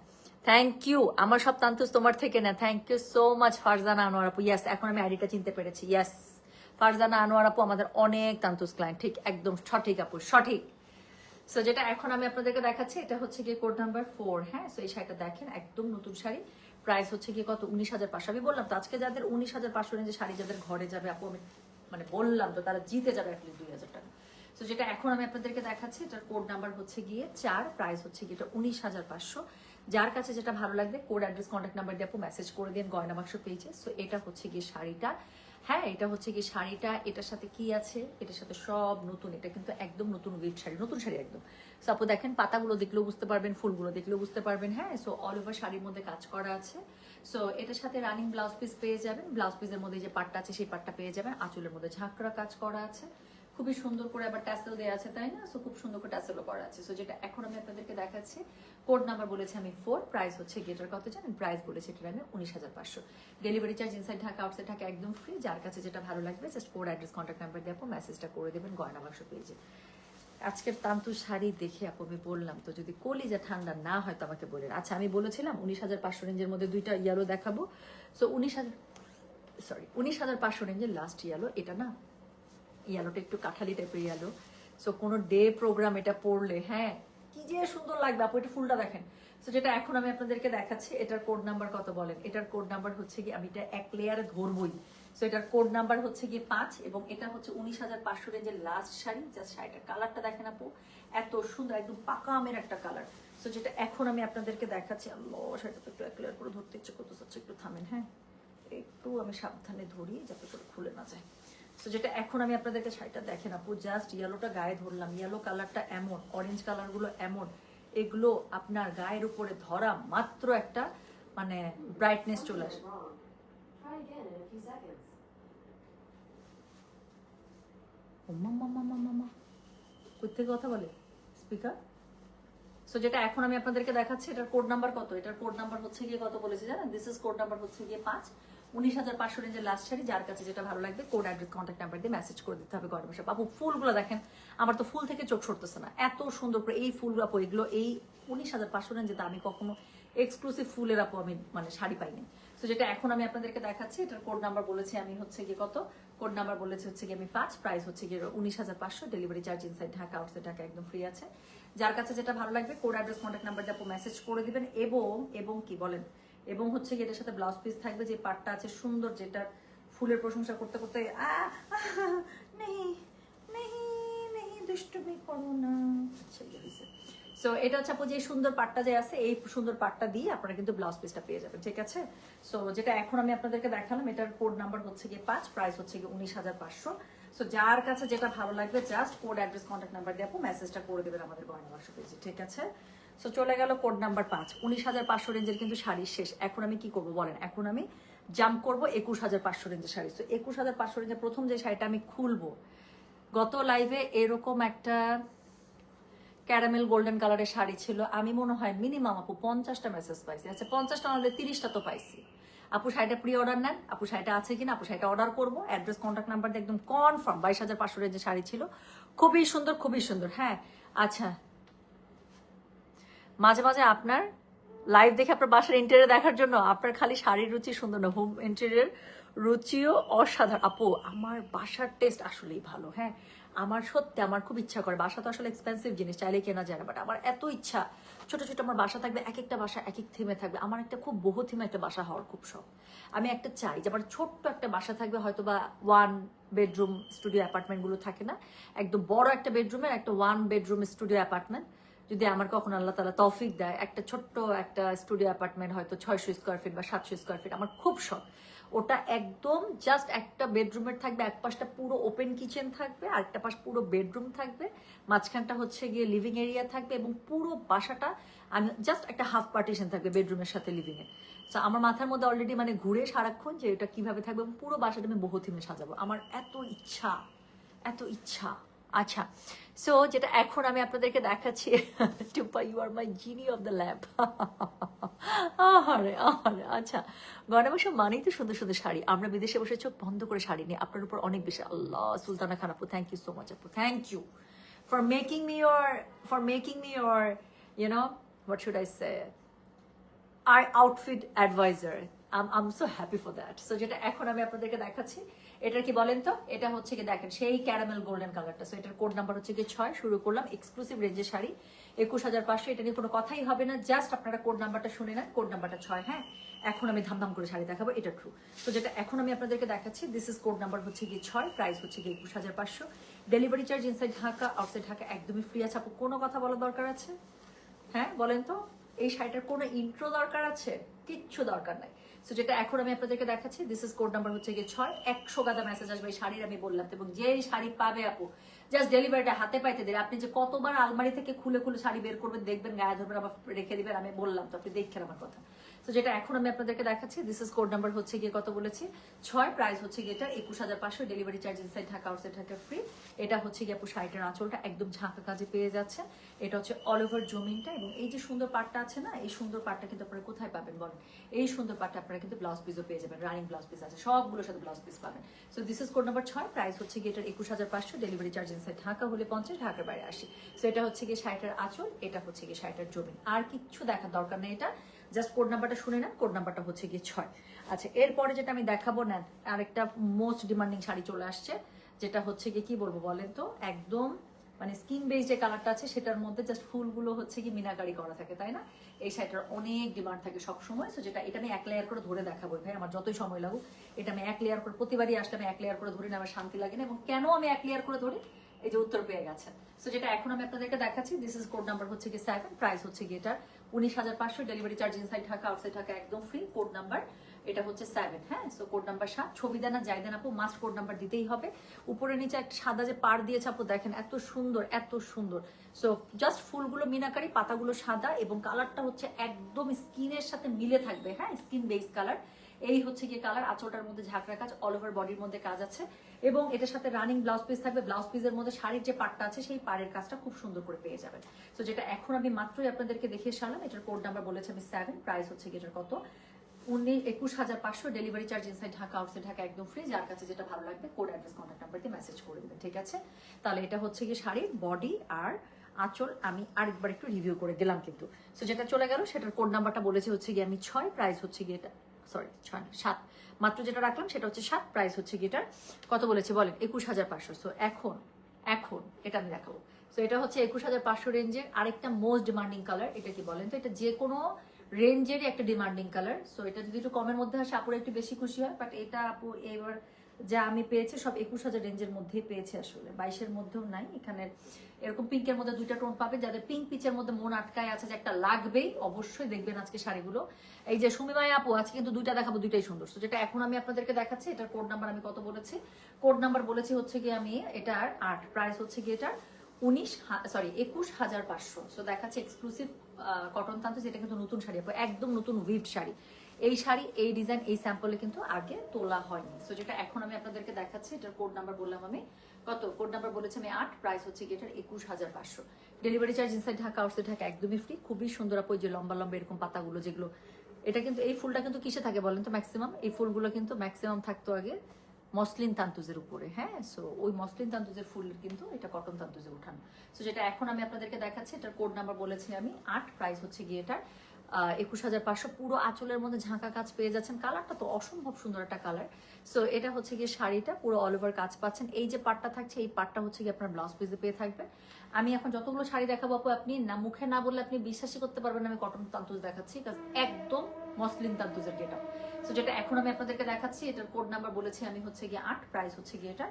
থ্যাংক ইউ, আমার সব তান্তুস তোমার থেকে না। Thank you so much Farzana Anwar আপু। ইয়াস, এখন আমি আইডিটা চিনতে পেরেছি। ইয়াস, ফারজানা আনোয়ার আপু আমাদের অনেক তান্তুস ক্লায়েন্ট, ঠিক একদম সঠিক আপু, সঠিক। সো যেটা এখন আমি আপনাদেরকে দেখাচ্ছি এটা হচ্ছে গিয়ে কোড নাম্বার 4। হ্যাঁ, সো এই শাড়িটা দেখেন, একদম নতুন শাড়ি। প্রাইস হচ্ছে গিয়ে কত, 19,500। আমি বললাম তো আজকে যাদের 19,500 রেঞ্জে শাড়ি যাদের ঘরে যাবে আপু, আমি মানে বললাম তো তারা জিতে যাবে অ্যাটলিস্ট 2,000 টাকা। তো যেটা এখন আমি আপনাদেরকে দেখাচ্ছি এটার কোড নাম্বার হচ্ছে গিয়ে 4, প্রাইস হচ্ছে গিয়ে এটা 19,500। যার কাছে যেটা ভালো লাগবে কোড অ্যাড্রেস কন্ট্যাক্ট নাম্বার দিয়ে আপু মেসেজ করে দিন গয়না বাক্স পেজে। সো এটা হচ্ছে গিয়ে শাড়িটা। হ্যাঁ, এটা হচ্ছে কি শাড়িটা, এটার সাথে কি আছে, এটার সাথে সব নতুন, এটা কিন্তু একদম নতুন উইথ শাড়ি, নতুন শাড়ি একদম। সো আপু দেখেন, পাতাগুলো দেখলেও বুঝতে পারবেন, ফুলগুলো দেখলেও বুঝতে পারবেন। হ্যাঁ, সো অল ওভার শাড়ির মধ্যে কাজ করা আছে। সো এটার সাথে রানিং ব্লাউজ পিস পেয়ে যাবেন, ব্লাউজ পিসের মধ্যে যে পাটটা আছে সেই পাটটা পেয়ে যাবেন, আঁচলের মধ্যে ঝাঁকড়া কাজ করা আছে, খুবই সুন্দর করে আবার ট্যাসেল দেওয়া আছে, তাই না? সো খুব সুন্দর করে ট্যাসেলও করা আছে। সো যেটা এখন আমি আপনাদেরকে দেখাচ্ছি কোড নাম্বার বলেছি আমি 4, প্রাইস হচ্ছে গেটার কত জানেন? প্রাইস বলেছি এটার আমি 19,500। Delivery charge inside Dhaka outside Dhaka একদম ফ্রি। যার কাছে যেটা ভালো লাগবে just code address contact number দিয়ে আপু মেসেজটা করে দেবেন গয়না বাক্স পেজে। আজকের তান্তু শাড়ি দেখে আপু আমি বললাম তো যদি কলিজা ঠান্ডা না হয় তো আমাকে বলেন। আচ্ছা, আমি বলেছিলাম 19,500 রেঞ্জের মধ্যে দুইটা ইয়ালো দেখাবো। সো 19,500 রেঞ্জের লাস্ট ইয়ালো এটা না, ইয়ালোটা একটু কাঠালি টাইপের ইয়ালো। সো কোনো ডে প্রোগ্রাম এটা পরলে হ্যাঁ কি যে সুন্দর লাগবে আপু, এটা ফুলটা দেখেন। সো যেটা এখন আমি আপনাদেরকে দেখাচ্ছি এটার কোড নাম্বার কত বলেন? এটার কোড নাম্বার হচ্ছে কি, আমি এটা এক লেয়ারে ধরবই। সো এটার কোড নাম্বার হচ্ছে গিয়ে 5 এবং এটা হচ্ছে 19,500 রেঞ্জের লাস্ট শাড়ি। জাস্ট শাড়িটার কালারটা দেখেন আপু, এত সুন্দর, একদম পাকা আমের একটা কালার। সো যেটা এখন আমি আপনাদেরকে দেখাচ্ছি, আল্লাহ শাড়িটা তো একটু এক লেয়ার করে ধরতে ইচ্ছে করতে চাচ্ছে, একটু থামেন। হ্যাঁ, একটু আমি সাবধানে ধরি যাতে করে খুলে না যায়। সো যেটা এখন আমি আপনাদেরকে শাড়িটা দেখেন আপু, জাস্ট ইয়েলোটা গায়ে ধরলাম, ইয়েলো কালারটা এমন, অরেঞ্জ কালারগুলো এমন, এগুলো আপনার গায়ের উপরে ধরা মাত্র একটা মানে ব্রাইটনেস চলে আসে। কোথেকে কথা বলে স্পিকার? সো যেটা এখন আমি আপনাদেরকে দেখাচ্ছি এটার কোড নাম্বার কত? এটার কোড নাম্বার হচ্ছে গিয়ে কত বলেছে জানেন? দিস ইজ কোড নাম্বার হচ্ছে গিয়ে 5, 19,500 রেঞ্জের লাস্ট শাড়ি। যার কাছে যেটা ভালো লাগবে কোড অ্যাড্রেস কন্ট্যাক্ট নাম্বার দিয়ে মেসেজ করে দিতে হবে গরম বাসা। আপু ফুলগুলো দেখেন, আমার তো ফুল থেকে চোখ সরতেছে না, এত সুন্দর করে এই ফুলগুলো আপু, এগুলো এই 19,500 রেঞ্জে আমি কখনো এক্সক্লুসিভ ফুলের আপু আমি মানে শাড়ি পাইনি। তো যেটা এখন আমি আপনাদেরকে দেখাচ্ছি এটার কোড নাম্বার বলেছি আমি হচ্ছে গিয়ে কত, কোড নাম্বার বলেছি হচ্ছে গিয়ে আমি 5, প্রাইস হচ্ছে গিয়ে 19,500। Delivery charge inside Dhaka outside Dhaka একদম ফ্রি আছে। যার কাছে যেটা ভালো লাগবে কোড অ্যাড্রেস কন্ট্যাক্ট নাম্বার দিয়ে আপু মেসেজ করে দিবেন। এবং কি বলেন, এবং হচ্ছে গিয়ে এটার সাথে ব্লাউজ পিস থাকবে, যে পাটটা আছে সুন্দর, যেটা ফুলের প্রশংসা করতে করতে নেই নেই নেই দুষ্টুমি করো না। সো এটা হচ্ছে আপু যে সুন্দর পাটটা যে আছে, এই সুন্দর পাটটা দিয়ে আপনারা কিন্তু ব্লাউজ পিসটা পেয়ে যাবেন, ঠিক আছে? সো যেটা এখন আমি আপনাদেরকে দেখালাম এটার কোড নাম্বার হচ্ছে গিয়ে 5, প্রাইস হচ্ছে গিয়ে 19,500। সো যার কাছে যেটা ভালো লাগবে just code address contact number দিয়ে আপু মেসেজটা করে দেবেন আমাদের গয়না বাক্স পেজে, ঠিক আছে? সো চলে গেল কোড নাম্বার 5। 19,500 রেঞ্জের কিন্তু শাড়ি শেষ। এখন আমি কি করবো বলেন? এখন আমি জাম্প করবো 21,500 রেঞ্জের শাড়ি। সো 21,500 রেঞ্জের প্রথম যে শাড়িটা আমি খুলবো, গত লাইভে এরকম একটা ক্যারামেল গোল্ডেন কালারের শাড়ি ছিল, আমি মনে হয় মিনিমাম আপু 50টা মেসেজ পাইছি। আচ্ছা 50টা নাহলে 30টা তো পাইছি। আপু শাড়িটা প্রি অর্ডার নেন, আপু শাড়িটা আছে কিনা, আপু শাড়িটা অর্ডার করবো। অ্যাড্রেস কন্ট্যাক্ট নাম্বার দিয়ে একদম কনফার্ম। 22,500 যে শাড়ি ছিল, খুবই সুন্দর, খুবই সুন্দর। হ্যাঁ আচ্ছা, মাঝে মাঝে আপনার লাইভ দেখে আপনার বাসার ইন্টেরিয়র দেখার জন্য আপনার খালি শাড়ির রুচি সুন্দর না, হোম ইন্টেরিয়র রুচিও অসাধারণ। আপু আমার বাসার টেস্ট আসলেই ভালো। হ্যাঁ, আমার সত্যি আমার খুব ইচ্ছা করে, বাসা তো আসলে এক্সপেন্সিভ জিনিস, চাইলে কেনা যায় না, বাট আমার এত ইচ্ছা ছোট ছোট আমার বাসা থাকবে, এক একটা বাসা এক এক থিমে থাকবে। আমার একটা খুব বহু থিমে একটা বাসা হওয়ার খুব শখ। আমি একটা চাই যে আমার ছোট্ট একটা বাসা থাকবে, হয়তো বা 1 বেডরুম স্টুডিও অ্যাপার্টমেন্টগুলো থাকে না, একদম বড় একটা বেডরুমের একটা 1 বেডরুম স্টুডিও অ্যাপার্টমেন্ট যদি আমার কখনো আল্লাহ তাআলা তৌফিক দেয়, একটা ছোট্ট একটা স্টুডিও অ্যাপার্টমেন্ট হয়তো 600 স্কোয়ার ফিট বা 700 স্কোয়ার ফিট, আমার খুব শখ। ওটা একদম জাস্ট একটা বেডরুমের থাকবে, এক পাশটা পুরো ওপেন কিচেন থাকবে, আরেকটা পাশ পুরো বেডরুম থাকবে, মাঝখানটা হচ্ছে গিয়ে লিভিং এরিয়া থাকবে, এবং পুরো বাসাটা আমি জাস্ট একটা হাফ পার্টিশন থাকবে বেডরুমের সাথে লিভিং এর। তো আমার মাথার মধ্যে অলরেডি মানে ঘুরে সারাক্ষণ যে এটা কিভাবে থাকবে, এবং পুরো বাসাটা আমি বহু থিমে সাজাবো, আমার এত ইচ্ছা, এত ইচ্ছা। আচ্ছা, সো যেটা এখন আমি আপনাদেরকে দেখাচ্ছি, টুপা you are my genie of the lab. আহারে আহারে। আচ্ছা, গয়না বসে মানেই তো সুন্দর সুন্দর শাড়ি। আমরা বিদেশে বসে চোখ বন্ধ করে শাড়ি নিই, আপনার উপর অনেক বেশি। আল্লাহ, সুলতানা খান আপু, থ্যাংক ইউ সো মাচ আপু, thank you for making me your, you know what should I say, our outfit advisor, am so happy for that. So যেটা এখন আমি আপনাদেরকে দেখাচ্ছি, এটা কি বলেন তো, এটা হচ্ছে কি দেখেন সেই ক্যারামেল গোল্ডেন কালারটা। সো এটার কোড নাম্বার হচ্ছে কি 6। শুরু করলাম এক্সক্লুসিভ রেঞ্জের শাড়ি 21,500। এটা নিয়ে কোনো কথাই হবে না, জাস্ট আপনারা কোড নাম্বারটা শুনে নেন, কোড নাম্বারটা 6। হ্যাঁ, এখন আমি ধামধাম করে শাড়ি দেখাবো, এটা ট্রু। তো যেটা এখন আমি আপনাদেরকে দেখাচ্ছি, দিস ইজ কোড নাম্বার হচ্ছে কি 6, প্রাইস হচ্ছে কি 21,500। Delivery charge inside Dhaka outside Dhaka একদমই ফ্রি আছে। আপু কোনো কথা বলার দরকার আছে? হ্যাঁ বলেন তো, এই শাড়িটার কোনো ইন্ট্রো দরকার আছে? কিচ্ছু দরকার নাই। সো যেটা এখন আমি আপনাদেরকে দেখাচ্ছি, দিস ইজ কোড নাম্বার হচ্ছে গিয়ে 6। 100 গাদা মেসেজ আসবে এই শাড়ির, আমি বললাম। এবং যেই শাড়ি পাবে আপু, জাস্ট ডেলিভারিটা হাতে পাইতে দেবে। আপনি যে কতবার আলমারি থেকে খুলে খুলে শাড়ি বের করবেন, দেখবেন গায়ে ধরবেন, আবার রেখে দিবেন, আমি বললাম তো, আপনি দেখেন আমার কথা। তো যেটা এখন আমি আপনাদেরকে দেখাচ্ছি, দিস ইজ কোড নাম্বার হচ্ছে গিয়ে কত বলেছি 6, প্রাইস হচ্ছে গিয়ে এটা 21,500। Delivery charge inside Dhaka outside Dhaka free. এটা হচ্ছে গিয়ে আপু শাড়িটার আঁচলটা একদম ঝাঁকা কাজে পেয়ে যাচ্ছে। এটা হচ্ছে অল ওভার জমিনটা, এবং এই যে সুন্দর পাটটা আছে না, এই সুন্দর পাটটা কিন্তু আপনারা কোথায় পাবেন বলেন? এই সুন্দর পাটটা আপনারা কিন্তু ব্লাউজ পিসও পেয়ে যাবেন, রানিং ব্লাউজ পিস আছে, সবগুলোর সাথে ব্লাউজ পিস পাবেন। So this is code number 6, price হচ্ছে গিয়ে এটার 21,500। ডেলিভারি চার্জ ইনসাইড ঢাকা হলে 50, ঢাকার বাইরে 80। সো এটা হচ্ছে গিয়ে শাড়িটার আঁচল, এটা হচ্ছে গিয়ে শাড়িটার জমিন। আর কিচ্ছু দেখার দরকার নেই, এটা জাস্ট কোড নাম্বারটা শুনে নেন, কোড নাম্বারটা হচ্ছে গিয়ে 6। আচ্ছা, এরপরে যেটা আমি দেখাবো, নেন আরেকটা মোস্ট ডিমান্ডিং শাড়ি চলে আসছে, যেটা হচ্ছে গিয়ে কি বলবো বলেন তো, একদম মানে স্কিন বেস যে কালারটা আছে সেটার মধ্যে জাস্ট ফুলগুলো হচ্ছে কি মিনাকারি করা থাকে, তাই না? এই শাড়িটার অনেক ডিমান্ড থাকে সবসময়। সো যেটা এটা আমি এক লেয়ার করে ধরে দেখাবো ভাই, আমার যতই সময় লাগুক, এটা আমি এক লেয়ার করে, প্রতিবারই আসলে আমি এক লেয়ার করে ধরি না, আমার শান্তি লাগে না। এবং কেন আমি এক লেয়ার করে ধরি, এই যে উত্তর পেয়ে গেছেন। সো যেটা এখন আমি আপনাদেরকে দেখাচ্ছি, দিস ইজ কোড নাম্বার হচ্ছে কি 7, প্রাইস হচ্ছে কি এটা 19,500। Delivery charge inside Dhaka outside Dhaka একদম ফ্রি। কোড নাম্বার এটা হচ্ছে 7। হ্যাঁ, সো কোড নাম্বার 7। ছবি দেন না যাই দেন আপু, মাস্ট কোড নাম্বার দিতেই হবে। উপরে নিচে একটা সাদা যে পাড় দিয়েছে আপু, দেখেন এত সুন্দর, এত সুন্দর। সো জাস্ট ফুলগুলো মিনাকারি, পাতাগুলো সাদা, এবং কালারটা হচ্ছে একদম স্কিনের সাথে মিলে থাকবে। হ্যাঁ, স্কিন বেস কালার, এই হচ্ছে গিয়ে কালার। আঁচলটার মধ্যে ঝাঁকড়া কাজ, অল ওভার বডির মধ্যে কাজ আছে, এবং এটার সাথে রানিং ব্লাউজ পিস থাকবে। ব্লাউজ পিসের মধ্যে শাড়ির যে পাটটা আছে, সেই পাড়ের কাজটা খুব সুন্দর করে পেয়ে যাবেন। তো যেটা এখন আমি মাত্রই আপনাদেরকে দেখিয়ে সারলাম, এটার কোড নাম্বার বলেছে আমি 7, প্রাইস হচ্ছে গিয়ে এটার কত 21,500। Delivery charge inside Dhaka outside Dhaka একদম ফ্রি। যার কাছে যেটা ভালো লাগবে কোড অ্যাড্রেস কন্ট্যাক্ট নাম্বার দিয়ে মেসেজ করে দেবেন, ঠিক আছে? তাহলে এটা হচ্ছে গিয়ে শাড়ির বডি আর আঁচল আমি আরেকবার একটু রিভিউ করে দিলাম কিন্তু। সো যেটা চলে গেল সেটার কোড নাম্বারটা বলেছে হচ্ছে গিয়ে আমি 6, প্রাইস হচ্ছে গিয়ে এটা, সরি 6 7, মাত্র যেটা রাখলাম সেটা হচ্ছে 7, প্রাইস হচ্ছে গিয়ে এটার কত বলেছে বলেন 21,500। সো এখন এটা আমি দেখাবো। সো এটা হচ্ছে 21,500 রেঞ্জের আরেকটা মোস্ট ডিমান্ডিং কালার। এটা কি বলেন তো, এটা যে কোনো রেঞ্জেরই একটা ডিমান্ডিং কালার। সো এটা যদি একটু কমের মধ্যে আসে আপুরা একটু বেশি খুশি হয়, বাট এটা আপু এবার যা আমি পেয়েছি সব 21,000 রেঞ্জের মধ্যেই পেয়েছি, আসলে 22-এর মধ্যেও নাই। এখানে এরকম পিঙ্কের মধ্যে দুইটা টোন পাবে, যাদের পিঙ্ক পিচের মধ্যে মন আটকায় আছে যে একটা লাগবেই, অবশ্যই দেখবেন আজকে শাড়িগুলো। এই যে সুমিমাই আপু, আজকে কিন্তু দুইটা দেখাবো, দুইটাই সুন্দর। তো যেটা এখন আমি আপনাদেরকে দেখাচ্ছি, এটার কোড নাম্বার আমি কত বলেছি, কোড নাম্বার বলেছি হচ্ছে গিয়ে আমি এটার 8, প্রাইস হচ্ছে গিয়ে এটার 21,500। সো দেখাচ্ছে এক্সক্লুসিভ কটন তান্তু, যেটা কিন্তু নতুন শাড়ি আপু, একদম নতুন উইভড শাড়ি। এই শাড়ি, এই ডিজাইন, এই স্যাম্পলে কিন্তু আগে তোলা হয়নি। সো যেটা এখন আমি আপনাদেরকে দেখাচ্ছি, এটার কোড নাম্বার বললাম আমি কত, কোড নাম্বার বলেছি আমি 8, প্রাইস হচ্ছে গিয়ে এটার 21,500। Delivery charge inside Dhaka outside Dhaka একদমই ফ্রি। খুবই সুন্দর আপু, যে লম্বা লম্বা এরকম পাতাগুলো যেগুলো, এটা কিন্তু এই ফুলটা কিন্তু কিসে থাকে বলেন তো, ম্যাক্সিমাম এই ফুলগুলো কিন্তু ম্যাক্সিমাম থাকতো আগে মসলিন তান্তুজের উপরে। হ্যাঁ, সো ওই মসলিন তান্তুজের ফুল কিন্তু এটা কটন তান্তুজে উঠানো। সো যেটা এখন আমি আপনাদেরকে দেখাচ্ছি, এটার কোড নাম্বার বলেছি আমি 8, প্রাইস হচ্ছে গিয়ে এটার 21,500। পুরো আঁচলের মধ্যে ঝাঁকা কাজ পেয়ে যাচ্ছেন, কালারটা তো অসম্ভব সুন্দর একটা কালার। সো এটা হচ্ছে গিয়ে শাড়িটা পুরো অল ওভার কাজ পাচ্ছেন। এই যে পাটটা থাকছে, এই পাটটা হচ্ছে গিয়ে আপনার ব্লাউজ পিসে পেয়ে থাকবে। আমি এখন যতগুলো শাড়ি দেখাবো আপু, আপনি না মুখে না বললে আপনি বিশ্বাসই করতে পারবেন না আমি কটন তান্তুজ দেখাচ্ছি, একদম মসলিন তান্তুজের গেটা। সো যেটা এখন আমি আপনাদেরকে দেখাচ্ছি, এটার কোড নাম্বার বলেছি আমি হচ্ছে গিয়ে 8, প্রাইস হচ্ছে গিয়ে এটা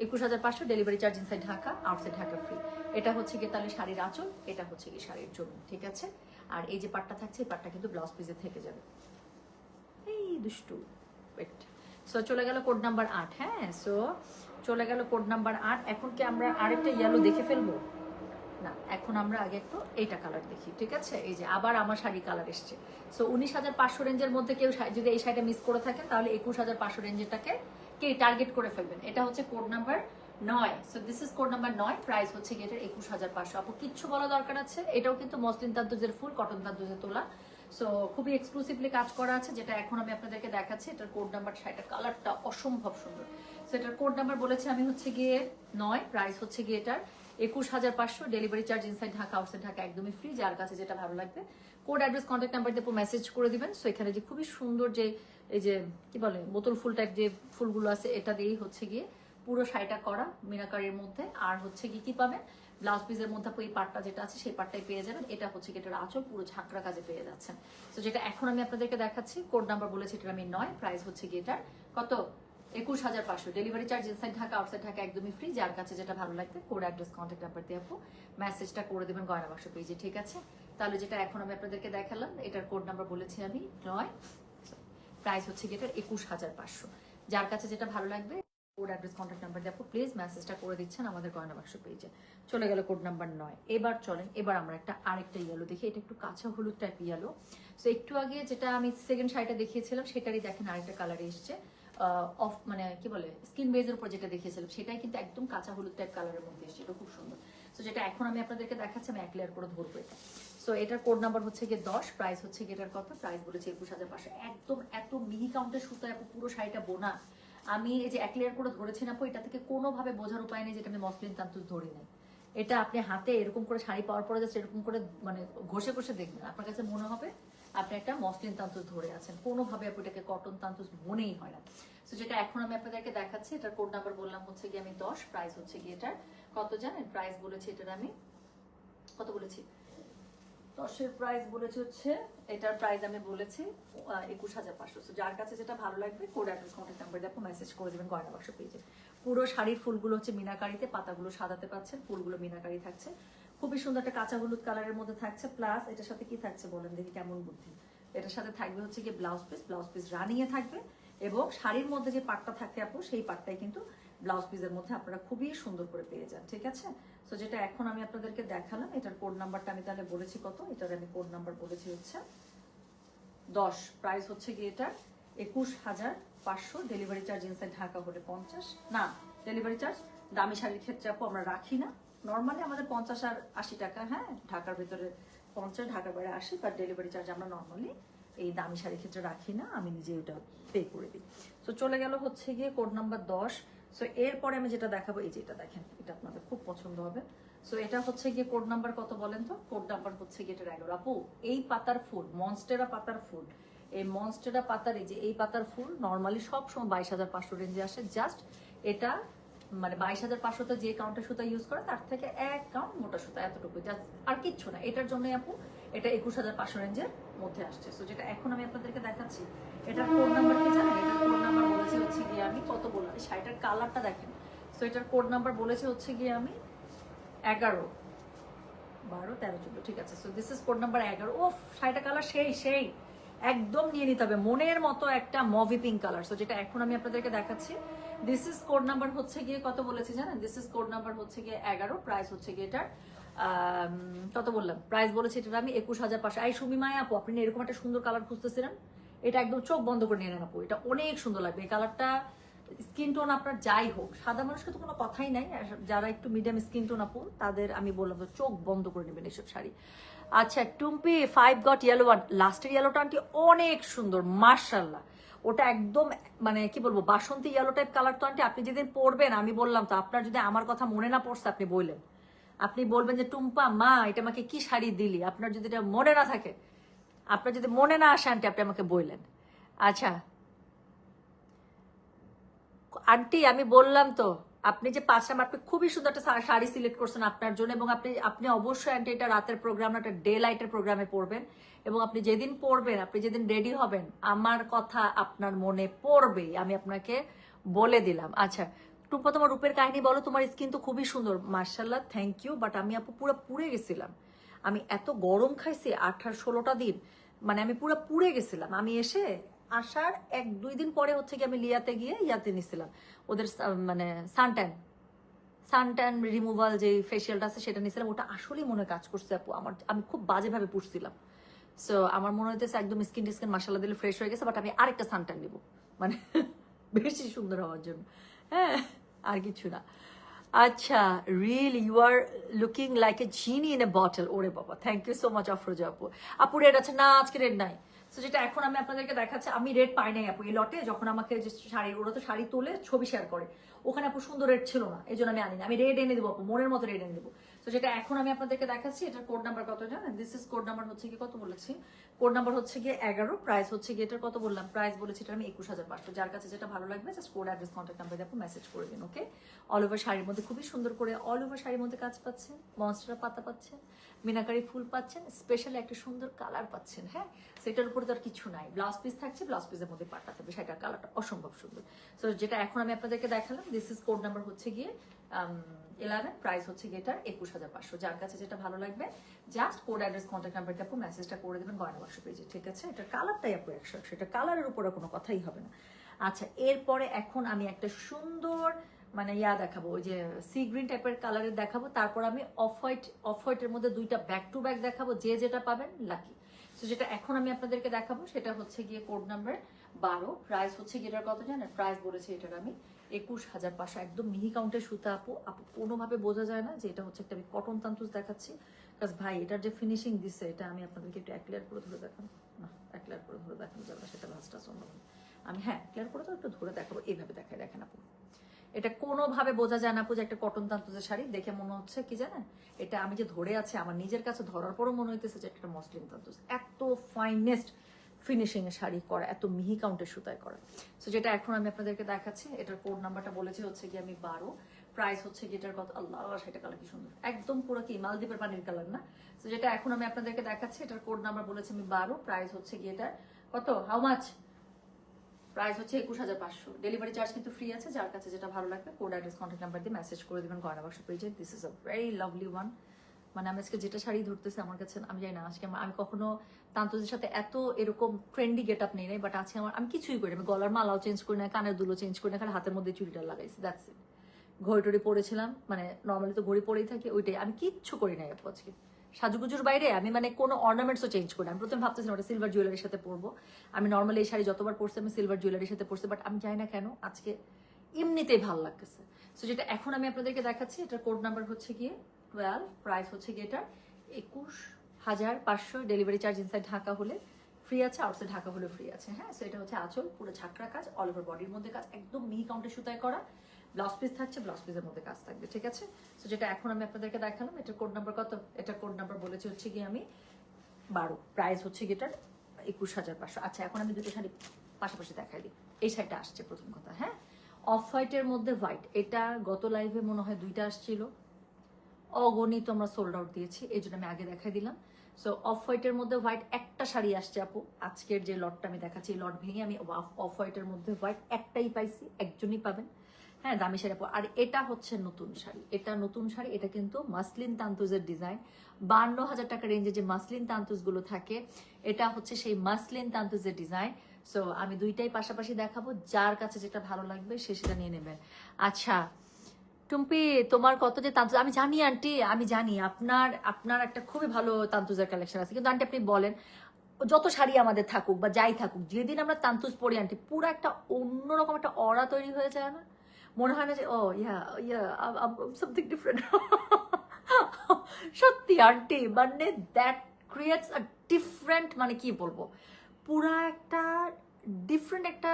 21,500। Delivery charge inside Dhaka outside Dhaka free. এটা হচ্ছে গিয়ে তাহলে শাড়ির আঁচল, এটা হচ্ছে গিয়ে শাড়ির জমি, ঠিক আছে? আর এই যে পাটটা থাকছে, এই পাটটা কিন্তু ব্লাউজ পিসে থেকে যাবে। এই দুষ্টু ওয়েট। সো চলে গেল কোড নাম্বার 8। হ্যাঁ, সো চলে গেল কোড নাম্বার 8। এখন কি আমরা আরেকটা ইয়েলো দেখে ফেলবো? না, এখন আমরা আগে একটু এইটা কালার দেখি, ঠিক আছে? এই যে আবার আমার শাড়ি কালার এসছে। সো 19,500 রেঞ্জের মধ্যে কেউ যদি এই শাড়িটা মিস করে থাকেন, তাহলে 21,500 রেঞ্জেরটাকে কে টার্গেট করে ফেলবেন। এটা হচ্ছে code number 9। So this is code number 9, price হচ্ছে গিয়ে এটার 21,500। আপু কিচ্ছু বলা দরকার আছে, এটাও কিন্তু মসলিন তান্তুজের ফুল, কটন তান্তুজের তোলা। সো খুবই এক্সক্লুসিভলি কাজ করা আছে, যেটা এখন আমি আপনাদেরকে দেখাচ্ছি। এটার কোড নাম্বার, শাড়িটার কালারটা অসম্ভব সুন্দর। সো এটার কোড নাম্বার বলেছি আমি হচ্ছে গিয়ে 9, প্রাইস হচ্ছে গিয়ে এটার 21,500, delivery charge inside Dhaka outside Dhaka একদমই ফ্রি, যার কাছে যেটা ভালো লাগবে কোড অ্যাড্রেস কন্ট্যাক্ট নাম্বার দিয়ে মেসেজ করে দিবেন। সো এখানে যে খুবই সুন্দর যে এই যে কি বলে বোতল ফুল টাইপ যে ফুলগুলো আছে, এটা দিয়েই হচ্ছে গিয়ে পুরো শাড়িটা করা মিনাকারির মধ্যে। আর হচ্ছে কি পাবেন ব্লাউজ পিসের মধ্যে এই পার্টটা যেটা আছে সেই পার্টটাই পেয়ে যাবেন। এটা হচ্ছে কি এটার আঁচল পুরো ঝাঁকড়া কাজে পেয়ে যাচ্ছেন। তো যেটা এখন আমি আপনাদেরকে দেখাচ্ছি, কোড নাম্বার বলেছি এটা আমি 9, প্রাইস হচ্ছে কি এটার কত 21,500, delivery charge inside Dhaka outside Dhaka একদমই ফ্রি, যার কাছে যেটা ভালো লাগবে কোড অ্যাড্রেস কন্ট্যাক্ট নাম্বার দিয়ে আপু মেসেজটা করে দেবেন গয়না বাক্স পেজে, ঠিক আছে? তাহলে যেটা এখন আমি আপনাদেরকে দেখালাম এটার কোড নাম্বার বলেছি আমি 9, প্রাইস হচ্ছে কি এটার 21,500, যার কাছে যেটা ভালো লাগবে কোড অ্যাড্রেস কন্ট্যাক্ট নাম্বার দিয়ে আপু প্লিজ মেসেজটা করে দিচ্ছেন আমাদের গয়না বাক্স পেজে। চলে গেল কোড নাম্বার 9। এবার চলেন এবার আমরা আরেকটা ইয়েলো দেখি, এটা একটু কাঁচা হলুদ টাইপ ইয়েলো। সো একটু আগে যেটা আমি সেকেন্ড শাড়িটা দেখিয়েছিলাম সেটারই দেখেন আরেকটা কালারে এসছে, অফ মানে কি বলে স্কিন বেজের উপর যেটা দেখিয়েছিলাম সেটাই কিন্তু একদম কাঁচা হলুদ টাইপ কালারের মধ্যে এসছে, এটা খুব সুন্দর। সো যেটা এখন আমি আপনাদেরকে দেখাচ্ছি আমি এক লেয়ার করে ধরবো এটা। সো এটার কোড নাম্বার হচ্ছে গিয়ে 10, প্রাইস হচ্ছে গিয়ে এটার কত, প্রাইস বলেছে 21,500। একদম এত মিহি কাউন্টের সুতায় পুরো শাড়িটা বোনা। আমি এই যে এক লেয়ার করে ধরেছি না, এটা থেকে কোনোভাবে বোঝার উপায় নেই যেটা আমি মসলিন তান্তুজ ধরি নাই। এটা আপনি হাতে এরকম করে শাড়ি পাওয়ার পরে জাস্ট এরকম করে মানে ঘষে ঘষে দেখবেন, আপনার কাছে মনে হবে আপনি একটা মসলিন তান্তুজ ধরে আছেন, কোনোভাবে আপনি এটাকে কটন তান্তুজ মনেই হয় না। তো যেটা এখন আমি আপনাদেরকে দেখাচ্ছি এটার কোড নাম্বার বললাম হচ্ছে গিয়ে আমি 10, প্রাইস হচ্ছে গিয়ে এটার কত জানেন, প্রাইস বলেছি এটার আমি কত বলেছি 10-এর প্রাইস বলেছি হচ্ছে এটার প্রাইস আমি বলেছি 21,500। যার কাছে যেটা ভালো লাগবে কোড অ্যাড্রেস কন্ট্যাক্ট নাম্বার দিয়ে আপনি মেসেজ করে দেবেন গয়না বাক্স পেজে। পুরো শাড়ির ফুলগুলো হচ্ছে মিনাকারিতে, পাতাগুলো সাদাতে পাচ্ছেন, ফুলগুলো মিনাকারি থাকছে, খুবই সুন্দর একটা কাঁচা হলুদ কালারের মধ্যে থাকছে। প্লাস এটার সাথে কি থাকছে বলেন দেখি কেমন বুদ্ধি, এটার সাথে থাকবে হচ্ছে গিয়ে ব্লাউজ পিস রানিয়ে থাকবে, এবং শাড়ির মধ্যে যে পাটটা থাকে আপু সেই পাটটাই কিন্তু ব্লাউজ পিসের মধ্যে আপনারা খুবই সুন্দর করে পেয়ে যান, ঠিক আছে? সো যেটা এখন আমি আপনাদেরকে দেখালাম এটার কোড নাম্বারটা আমি তাহলে বলেছি কত, এটার আমি কোড নাম্বার বলেছি হচ্ছে 10, প্রাইস হচ্ছে গিয়ে এটা 21,500, ডেলিভারি চার্জ ইনসাইড ঢাকা হলে 50 না, ডেলিভারি চার্জ দামি শাড়ির ক্ষেত্রে আপু আমরা রাখি না, নর্মালি আমাদের 50 আর 80 টাকা, হ্যাঁ ঢাকার ভিতরে 50, ঢাকার বাইরে 80, বাট ডেলিভারি চার্জ আমরা নর্মালি এই দামি শাড়ির ক্ষেত্রে রাখি না, আমি নিজে ওটা পে করে দিই। সো চলে গেল হচ্ছে গিয়ে কোড নাম্বার 10। সো এরপরে আমি যেটা দেখাবো এই যে এটা দেখেন, এটা আপনাদের খুব পছন্দ হবে। সো এটা হচ্ছে গিয়ে কোড নাম্বার কত বলেন তো, কোড নাম্বার হচ্ছে গিয়ে এটা 11। আপু এই পাতার ফুল মনস্টেরা পাতার ফুল, এই মনস্টেরা পাতার এই যে এই পাতার ফুল নর্মালি সব সময় 22,500 রেঞ্জে আসে, জাস্ট এটা মানে 22,500তে যে কাউন্টের সুতা ইউজ করে তার থেকে এক কাউন্ট মোটা সুতা, এতটুকু জাস্ট, আর কিচ্ছু না। এটার জন্য আপু এটা 21,500 রেঞ্জের মধ্যে আসছে। সো যেটা এখন আমি আপনাদেরকে দেখাচ্ছি এটার কোড নাম্বার কি জানেন, এটার কোড নাম্বার বলেছে হচ্ছে গিয়ে আমি কত বললাম, শাড়িটার কালারটা দেখেন। সো এটার কোড নাম্বার বলেছে হচ্ছে গিয়ে আমি 11, 12, 13, 14, ঠিক আছে। So this is code number 11। ওফ শাড়িটা কালার সেই একদম নিয়ে নিতে হবে, মনের মতো একটা মভি পিঙ্ক কালার। সো যেটা এখন আমি আপনাদেরকে দেখাচ্ছি দিস ইজ কোড নাম্বার হচ্ছে গিয়ে কত বলেছি জানেন, দিস ইজ কোড নাম্বার হচ্ছে গিয়ে 11, প্রাইস হচ্ছে গিয়ে এটার কত বললাম, প্রাইস বলেছি এটা আমি 21,500। এই সুমিমায়া আপু আপনি এরকম একটা সুন্দর কালার খুঁজতেছিলেন, এটা একদম চোখ বন্ধ করে নিয়ে নেন আপু, এটা অনেক সুন্দর লাগবে। এই কালারটা স্কিন টোন আপনার যাই হোক, সাদা মানুষকে তো কোনো কথাই নাই, যারা একটু মিডিয়াম স্কিন টোন আপু তাদের আমি বললাম তো চোখ বন্ধ করে নেবেন এসব শাড়ি। আচ্ছা টুম্পি 5 গট ইয়েলো ওয়ান, লাস্টের ইয়েলোটা আন্টি অনেক সুন্দর মাশাআল্লাহ, ওটা একদম মানে কি বলবো বাসন্তী ইয়েলো টাইপ কালার। তো আন্টি আপনি যেদিন পরবেন আমি বললাম তো, আপনার যদি আমার কথা মনে না পড়ছে আপনি বললেন, আপনি বলবেন যে টুম্পা মা এটা আমাকে কি শাড়ি দিলি, আপনার যদি এটা মনে না থাকে, আপনার যদি মনে না আসে আন্টি আপনি আমাকে বললেন। আচ্ছা আন্টি আমি বললাম তো, আপনি যে 5 নাম্বার, আপনি খুবই সুন্দর একটা শাড়ি সিলেক্ট করছেন আপনার জন্য, এবং আপনি অবশ্যই আন্টি এটা রাতের প্রোগ্রাম, একটা ডে লাইটের প্রোগ্রামে পড়বেন, এবং আপনি যেদিন পড়বেন, আপনি যেদিন রেডি হবেন আমার কথা আপনার মনে পড়বে, আমি আপনাকে বলে দিলাম। আচ্ছা টুম্পা তোমার রূপের কাহিনী বলো, তোমার স্কিন তো খুবই সুন্দর মাশাআল্লাহ, থ্যাংক ইউ, বাট আমি আপু পুরো পুড়ে গেছিলাম, আমি এত গরম খাইছি 18-16টা দিন, মানে আমি পুরো পুড়ে গেছিলাম। আমি এসে আসার 1-2 দিন পরে হচ্ছে কি আমি লিয়াতে গিয়ে ইয়াতে নিছিলাম ওদের মানে সানট্যান রিমুভাল যে ফেসিয়ালটা আছে সেটা নিছিলাম, ওটা আসলেই মনে কাজ করছে আপু, আমি খুব বাজেভাবে পুষছিলাম। সো আমার মনে হইতেছে একদম স্কিন মাশাআল্লাহ দিলে ফ্রেশ হয়ে গেছে, বাট আমি আরেকটা সানট্যান নিব মানে বেশি সুন্দর হওয়ার জন্য, হ্যাঁ আর কিছু না। আচ্ছা real you are looking like a genie in a bottle, ওরে বাবা thank you so much Afroza আপু। আপু রেড আছে না, আজকে রেড নাই। তো যেটা এখন আমি আপনাদেরকে দেখাচ্ছি, আমি রেড পাই নাই আপু এই লটে, যখন আমাকে যে শাড়ি, ওরা তো শাড়ি তোলে ছবি শেয়ার করে, ওখানে আপু সুন্দর রেড ছিল না, এই জন্য আমি আনি না। আমি রেড এনে দেবো আপু, মনের মতো রেড এনে দেবো। তো যেটা এখন আমি আপনাদেরকে দেখাচ্ছি, এটার কোড নাম্বার কত জানেন? দিস ইজ কোড নাম্বার হচ্ছে কি, কত বলেছি, কোড নাম্বার হচ্ছে গিয়ে 11, প্রাইস হচ্ছে গিয়ে এটার কত বললাম, প্রাইস বলেছি এটা আমি 21,500। যার কাছে যেটা ভালো লাগবে just code, address, contact number দিয়ে আপনি মেসেজ করে দিন। ওকে, অল ওভার শাড়ির মধ্যে খুবই সুন্দর করে অল ওভার শাড়ির মধ্যে কাজ পাচ্ছেন, মনস্টার পাতা পাচ্ছেন, মিনাকারি ফুল পাচ্ছেন, স্পেশালি একটা সুন্দর কালার পাচ্ছেন। হ্যাঁ, সেটার উপরে তো আর কিছু নাই, ব্লাউজ পিস থাকছে, ব্লাউজ পিসের মধ্যে পাট্টা থাকবে, সেটার কালারটা অসম্ভব সুন্দর। সো যেটা এখন আমি আপনাদেরকে দেখালাম, দিস ইজ কোড নাম্বার হচ্ছে গিয়ে 11, প্রাইস হচ্ছে গিয়ে এটার 21,500। যার কাছে যেটা ভালো লাগবে জাস্ট কোড, অ্যাড্রেস, কন্ট্যাক্ট নাম্বারটা আপু মেসেজটা করে দেবেন গয়না বাক্স পেজে। ঠিক আছে, এটা কালারটাই আপু 100, সেটা কালারের উপরে কোনো কথাই হবে না। আচ্ছা, এরপরে এখন আমি একটা সুন্দর মানে দেখাবো, ওই যে সি গ্রিন টাইপের কালারের দেখাবো, তারপর আমি অফ হোয়াইটের মধ্যে দুইটা ব্যাক টু ব্যাক দেখাবো, যে যেটা পাবেন লাকি। তো যেটা এখন আমি আপনাদেরকে দেখাবো সেটা হচ্ছে গিয়ে কোড নাম্বার 12, প্রাইস হচ্ছে গিয়ে এটার কত জানেন? প্রাইস বলেছে এটার আমি 21,500। একদম মিহি কাউন্টের সুতা আপু, কোনোভাবে বোঝা যায় না যে এটা হচ্ছে একটা আমি কটন তান্তুজ দেখাচ্ছি। কারণ ভাই এটার যে ফিনিশিং দিচ্ছে, এটা আমি আপনাদেরকে একটু ক্লিয়ার করে ধরে দেখাবো না, ক্লিয়ার করে ধরে দেখানো যাবে না, সেটা লাস্টটা সম্ভব না। আমি ক্লিয়ার করে তো একটু ধরে দেখাবো, এইভাবে দেখাই, দেখেন আপু, এটা কোনোভাবে বোঝা যায় না আপু যে একটা কটন তান্তুজের শাড়ি। দেখে মনে হচ্ছে কি জানেন, এটা আমি যে ধরে আছি আমার নিজের কাছে ধরার পরও মনে হইতেছে যে একটা মসলিন তান্তুজ। এত ফাইনেস্ট ফিনিশিং এর শাড়ি করা, এত মিহি কাউন্টের সুতায় করা। সো যেটা এখন আমি আপনাদেরকে দেখাচ্ছি, এটার কোড নাম্বারটা বলেছি হচ্ছে কি আমি 12, প্রাইস হচ্ছে কি এটার কত, আল্লাহ সেটা কালার কি সুন্দর, একদম পুরো কি মালদ্বীপের পানির কালার না। তো যেটা এখন আমি আপনাদেরকে দেখাচ্ছি, এটার কোড নাম্বার বলেছি আমি 12, প্রাইস হচ্ছে কি এটার কত, হাউ মাচ, প্রাইস হচ্ছে 21,500। ডেলিভারি চার্জ কিন্তু ফ্রি আছে। যার কাছে যেটা ভালো লাগবে কোড, অ্যাড্রেস, কন্ট্যাক্ট নাম্বার দিয়ে মেসেজ করে দেবেন গয়না বাক্স পেজে। This is a very lovely one. মানে আমি আজকে যেটা শাড়ি ধরতেছে আমার কাছে, আমি জানি না আজকে আমি কখনো তান্তুজের সাথে এত এরকম ট্রেন্ডি গেট আপ নেই নাই, বাট আজকে আমি কিছুই করি, আমি গলার মালাও চেঞ্জ করি না, কানের দুলো চেঞ্জ করি না, খালি হাতের মধ্যে চুড়িটা লাগাইছি, দ্যাটস ইট। ঘড়ি টড়ি পরেছিলাম, মানে নর্মালি তো ঘড়ি পরেই থাকি, ওইটাই, আমি কিচ্ছু করি নাই আপু আজকে। সাজুগুজুর বাইরে আমি মানে কোনো অর্নামেন্টসও চেঞ্জ করি না। আমি প্রথমে ভাবতেছিলাম ওটা সিলভার জুয়েলারির সাথে পরবো, আমি নর্মালি এই শাড়ি যতবার পরছি আমি সিলভার জুয়েলারির সাথে পরছি, বাট আমি জানি না কেন আজকে এমনিতেই ভালো লাগতেছে। সো যেটা এখন আমি আপনাদেরকে দেখাচ্ছি, এটার কোড নাম্বার হচ্ছে গিয়ে 12, প্রাইস হচ্ছে গিয়ে এটা 21,500। ডেলিভারি চার্জ ইনসাইড ঢাকা হলে ফ্রি আছে, আউটসাইড ঢাকা হলে ফ্রি আছে। হ্যাঁ, সো এটা হচ্ছে আঁচল, পুরো ঝাঁকড়া কাজ, অল ওভার বডির মধ্যে কাজ, একদম মিহি কাউন্টের সুতায় করা, ব্লাউজ পিস থাকছে, ব্লাউজ পিসের মধ্যে কাজ থাকবে। ঠিক আছে, সো যেটা এখন আমি আপনাদেরকে দেখালাম, এটার কোড নাম্বার কত, এটার কোড নাম্বার বলেছি হচ্ছে গিয়ে আমি 12, প্রাইস হচ্ছে গিয়ে এটার 21,500। আচ্ছা, এখন আমি দুটো শাড়ি পাশাপাশি দেখাই দিই। এই শাড়িটা আসছে প্রথম কথা, হ্যাঁ, অফ হোয়াইটের মধ্যে হোয়াইট, এটা গত লাইভে মনে হয় 2টা আসছিল, অগণিত আমরা সোল্ড আউট দিয়েছি, এই জন্য আমি আগে দেখাই দিলাম। সো অফ হোয়াইটের মধ্যে হোয়াইট একটা শাড়ি আসছে আপু, আজকের যে লটটা আমি দেখাচ্ছি লট ভেঙে আমি অফ হোয়াইটের মধ্যে হোয়াইট একটাই পাইছি, একজনই পাবেন। হ্যাঁ, দামি শাড়ি আপু। আর এটা হচ্ছে নতুন শাড়ি, এটা নতুন শাড়ি, এটা কিন্তু মাসলিন তান্তুজের ডিজাইন। 52,000 টাকা রেঞ্জে যে মাসলিন তান্তুজগুলো থাকে, এটা হচ্ছে সেই মাসলিন তান্তুজের ডিজাইন। সো আমি দুইটাই পাশাপাশি দেখাবো, যার কাছে যেটা ভালো লাগবে সে সেটা নিয়ে নেবেন। আচ্ছা টুম্পি, তোমার কত যে তান্তুজ, আমি জানি আন্টি, আমি জানি আপনার একটা খুবই ভালো তান্তুজের কালেকশন আছে, কিন্তু আন্টি আপনি বলেন, যত শাড়ি আমাদের থাকুক বা যাই থাকুক, যেদিন আমরা তান্তুজ পরি আন্টি, পুরো একটা অন্যরকম একটা অরা তৈরি হয়ে যায় না? মনে হয় না যে ও সামথিং ডিফারেন্ট। সত্যি আন্টি, মানে দ্যাট ক্রিয়েটস আ ডিফারেন্ট, মানে কি বলবো, পুরা একটা ডিফারেন্ট একটা,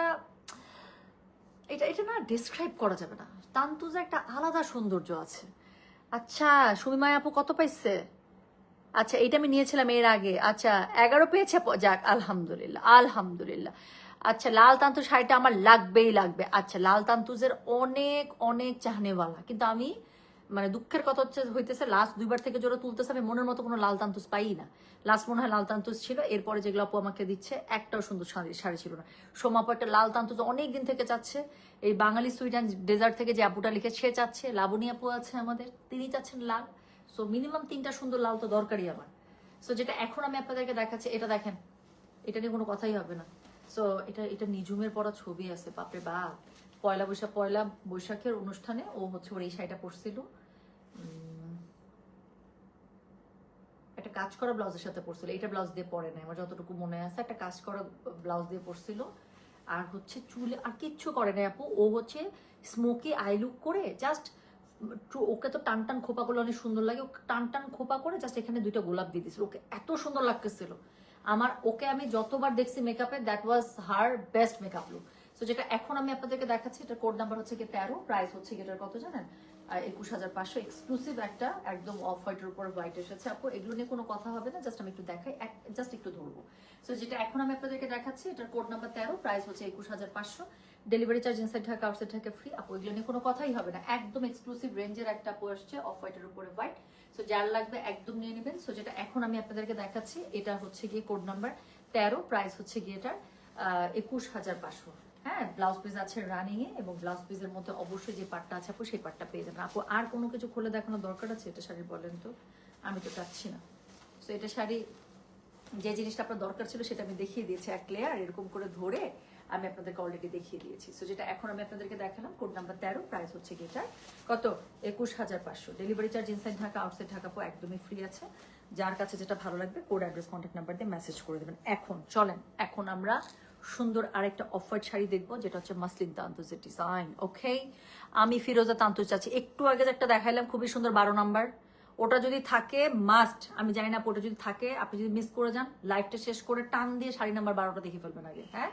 এটা না ডিসক্রাইব করা যাবে না। তান্তুজের একটা আলাদা সৌন্দর্য আছে। আচ্ছা, সুমিমা আপু কত পাইছে? আচ্ছা, এটা আমি নিয়েছিলাম এর আগে। আচ্ছা, 11 পেয়েছে, যাক আলহামদুলিল্লাহ, আলহামদুলিল্লাহ। আচ্ছা, লাল তান্তুজ শাড়িটা আমার লাগবেই লাগবে। আচ্ছা, লাল তান্তুজের অনেক অনেক চাহনেওয়ালা, কিন্তু আমি মানে দুঃখের কথা হইতেছে লাস্ট 2বার থেকে জোরে তুলতেছে, আমি মনের মতো কোনো লাল তান্তুজ পাই না। লাস্ট মনে হয় লাল তান্তুজ ছিল, এরপরে যেগুলো আপু আমাকে দিচ্ছে একটাও সুন্দর শাড়ি ছিল না। সোমাপু একটা লাল তান্তুজ অনেক দিন থেকে চাচ্ছে, এই বাঙালি সুইট অ্যান্ড ডেজার্ট থেকে যে আপুটা লিখে সে চাচ্ছে, লাবণী আপু আছে আমাদের, তিনি চাচ্ছেন লাল। সো মিনিমাম 3টা সুন্দর লাল তো দরকারই আমার। সো যেটা এখন আমি আপনাদেরকে দেখাচ্ছি, এটা দেখেন, এটা নিয়ে কোনো কথাই হবে না। সো এটা নিজুমের পরা ছবি আছে, বাপরে বাপ, পয়লা বৈশাখের অনুষ্ঠানে ও হচ্ছে ওর এই শাড়িটা পরছিল, একটা কাজ করা ব্লাউজের সাথে পরছিল, এটা ব্লাউজ দিয়ে পরে নাই আমার যতটুকু মনে আছে, একটা কাজ করা ব্লাউজ দিয়ে পরছিল, আর হচ্ছে চুলে আর কিচ্ছু করে নাই আপু। ও হচ্ছে স্মোকি আই লুক করে জাস্ট, ওকে তো টান টান খোপাগুলো অনেক সুন্দর লাগে, ও টান টান খোপা করে জাস্ট এখানে 2টা গোলাপ দিয়ে দিয়েছিল, ওকে এত সুন্দর লাগতেছিল আমার। ওকে আমি যতবার দেখছি মেকআপে, that was her best makeup look. তো যেটা এখন আমি আপনাদেরকে দেখাচ্ছি, এটার কোড নাম্বার হচ্ছে কি 13, প্রাইস হচ্ছে কি এটার কত জানেন? 21,500। এক্সক্লুসিভ একটা একদম অফ হোয়াইটের উপর হোয়াইট এসেছে আপু। এগুলো নিয়ে কোনো কথা হবে না, জাস্ট আমি একটু দেখাই, জাস্ট একটু ধরবো। সো যেটা এখন আমি আপনাদেরকে দেখাচ্ছি, এটার কোড নাম্বার 13, প্রাইস হচ্ছে 21,500। Delivery charge inside Dhaka outside Dhaka free আপু। এগুলো নিয়ে কোনো কথাই হবে না, একদম এক্সক্লুসিভ রেঞ্জের একটা আপু আসছে অফ হোয়াইটের উপরে হোয়াইট। সো যার লাগবে একদম নিয়ে নেবেন। সো যেটা এখন আমি আপনাদেরকে দেখাচ্ছি, এটা হচ্ছে গিয়ে কোড নাম্বার 13, প্রাইস হচ্ছে গিয়ে এটার 21,500। হ্যাঁ, ব্লাউজ পিস আছে রানিং এ, এবং ব্লাউজ পিসের মধ্যে অবশ্যই যে পাটটা আছে আপু সেই পাটটা পেয়ে যাবেন আপু। আর কোনো কিছু খুলে দেখানোর দরকার আছে এটা শাড়ি? বলেন তো, আমি তো চাচ্ছি না। সো এটা শাড়ি যে জিনিসটা আপনার দরকার ছিল সেটা আমি দেখিয়ে দিয়েছি, এক লেয়ার এরকম করে ধরে আমি আপনাদেরকে অলরেডি দেখিয়ে দিয়েছি। সো যেটা এখন আমি আপনাদেরকে দেখালাম, কোড নাম্বার 13, প্রাইস হচ্ছে কি এটা কত? 21,500। Delivery charge inside Dhaka outside Dhaka আপু একদমই ফ্রি আছে। যার কাছে যেটা ভালো লাগবে কোড অ্যাড্রেস কন্ট্যাক্ট নাম্বার দিয়ে মেসেজ করে দেবেন। এখন চলেন, এখন আমরা সুন্দর আরেকটা অফার শাড়ি দেখবো, যেটা হচ্ছে মাসলিন তান্তুজের ডিজাইন। ওকে, আমি ফিরোজা তান্তুজ চাচ্ছি। একটু আগে যে একটা দেখাইলাম খুবই সুন্দর 12 নাম্বার, ওটা যদি থাকে মাস্ট, আমি জানি না ওটা যদি থাকে, আপনি যদি মিস করে যান লাইভটা শেষ করে টান দিয়ে শাড়ি নাম্বার 12টা দেখে ফেলবেন আগে। হ্যাঁ,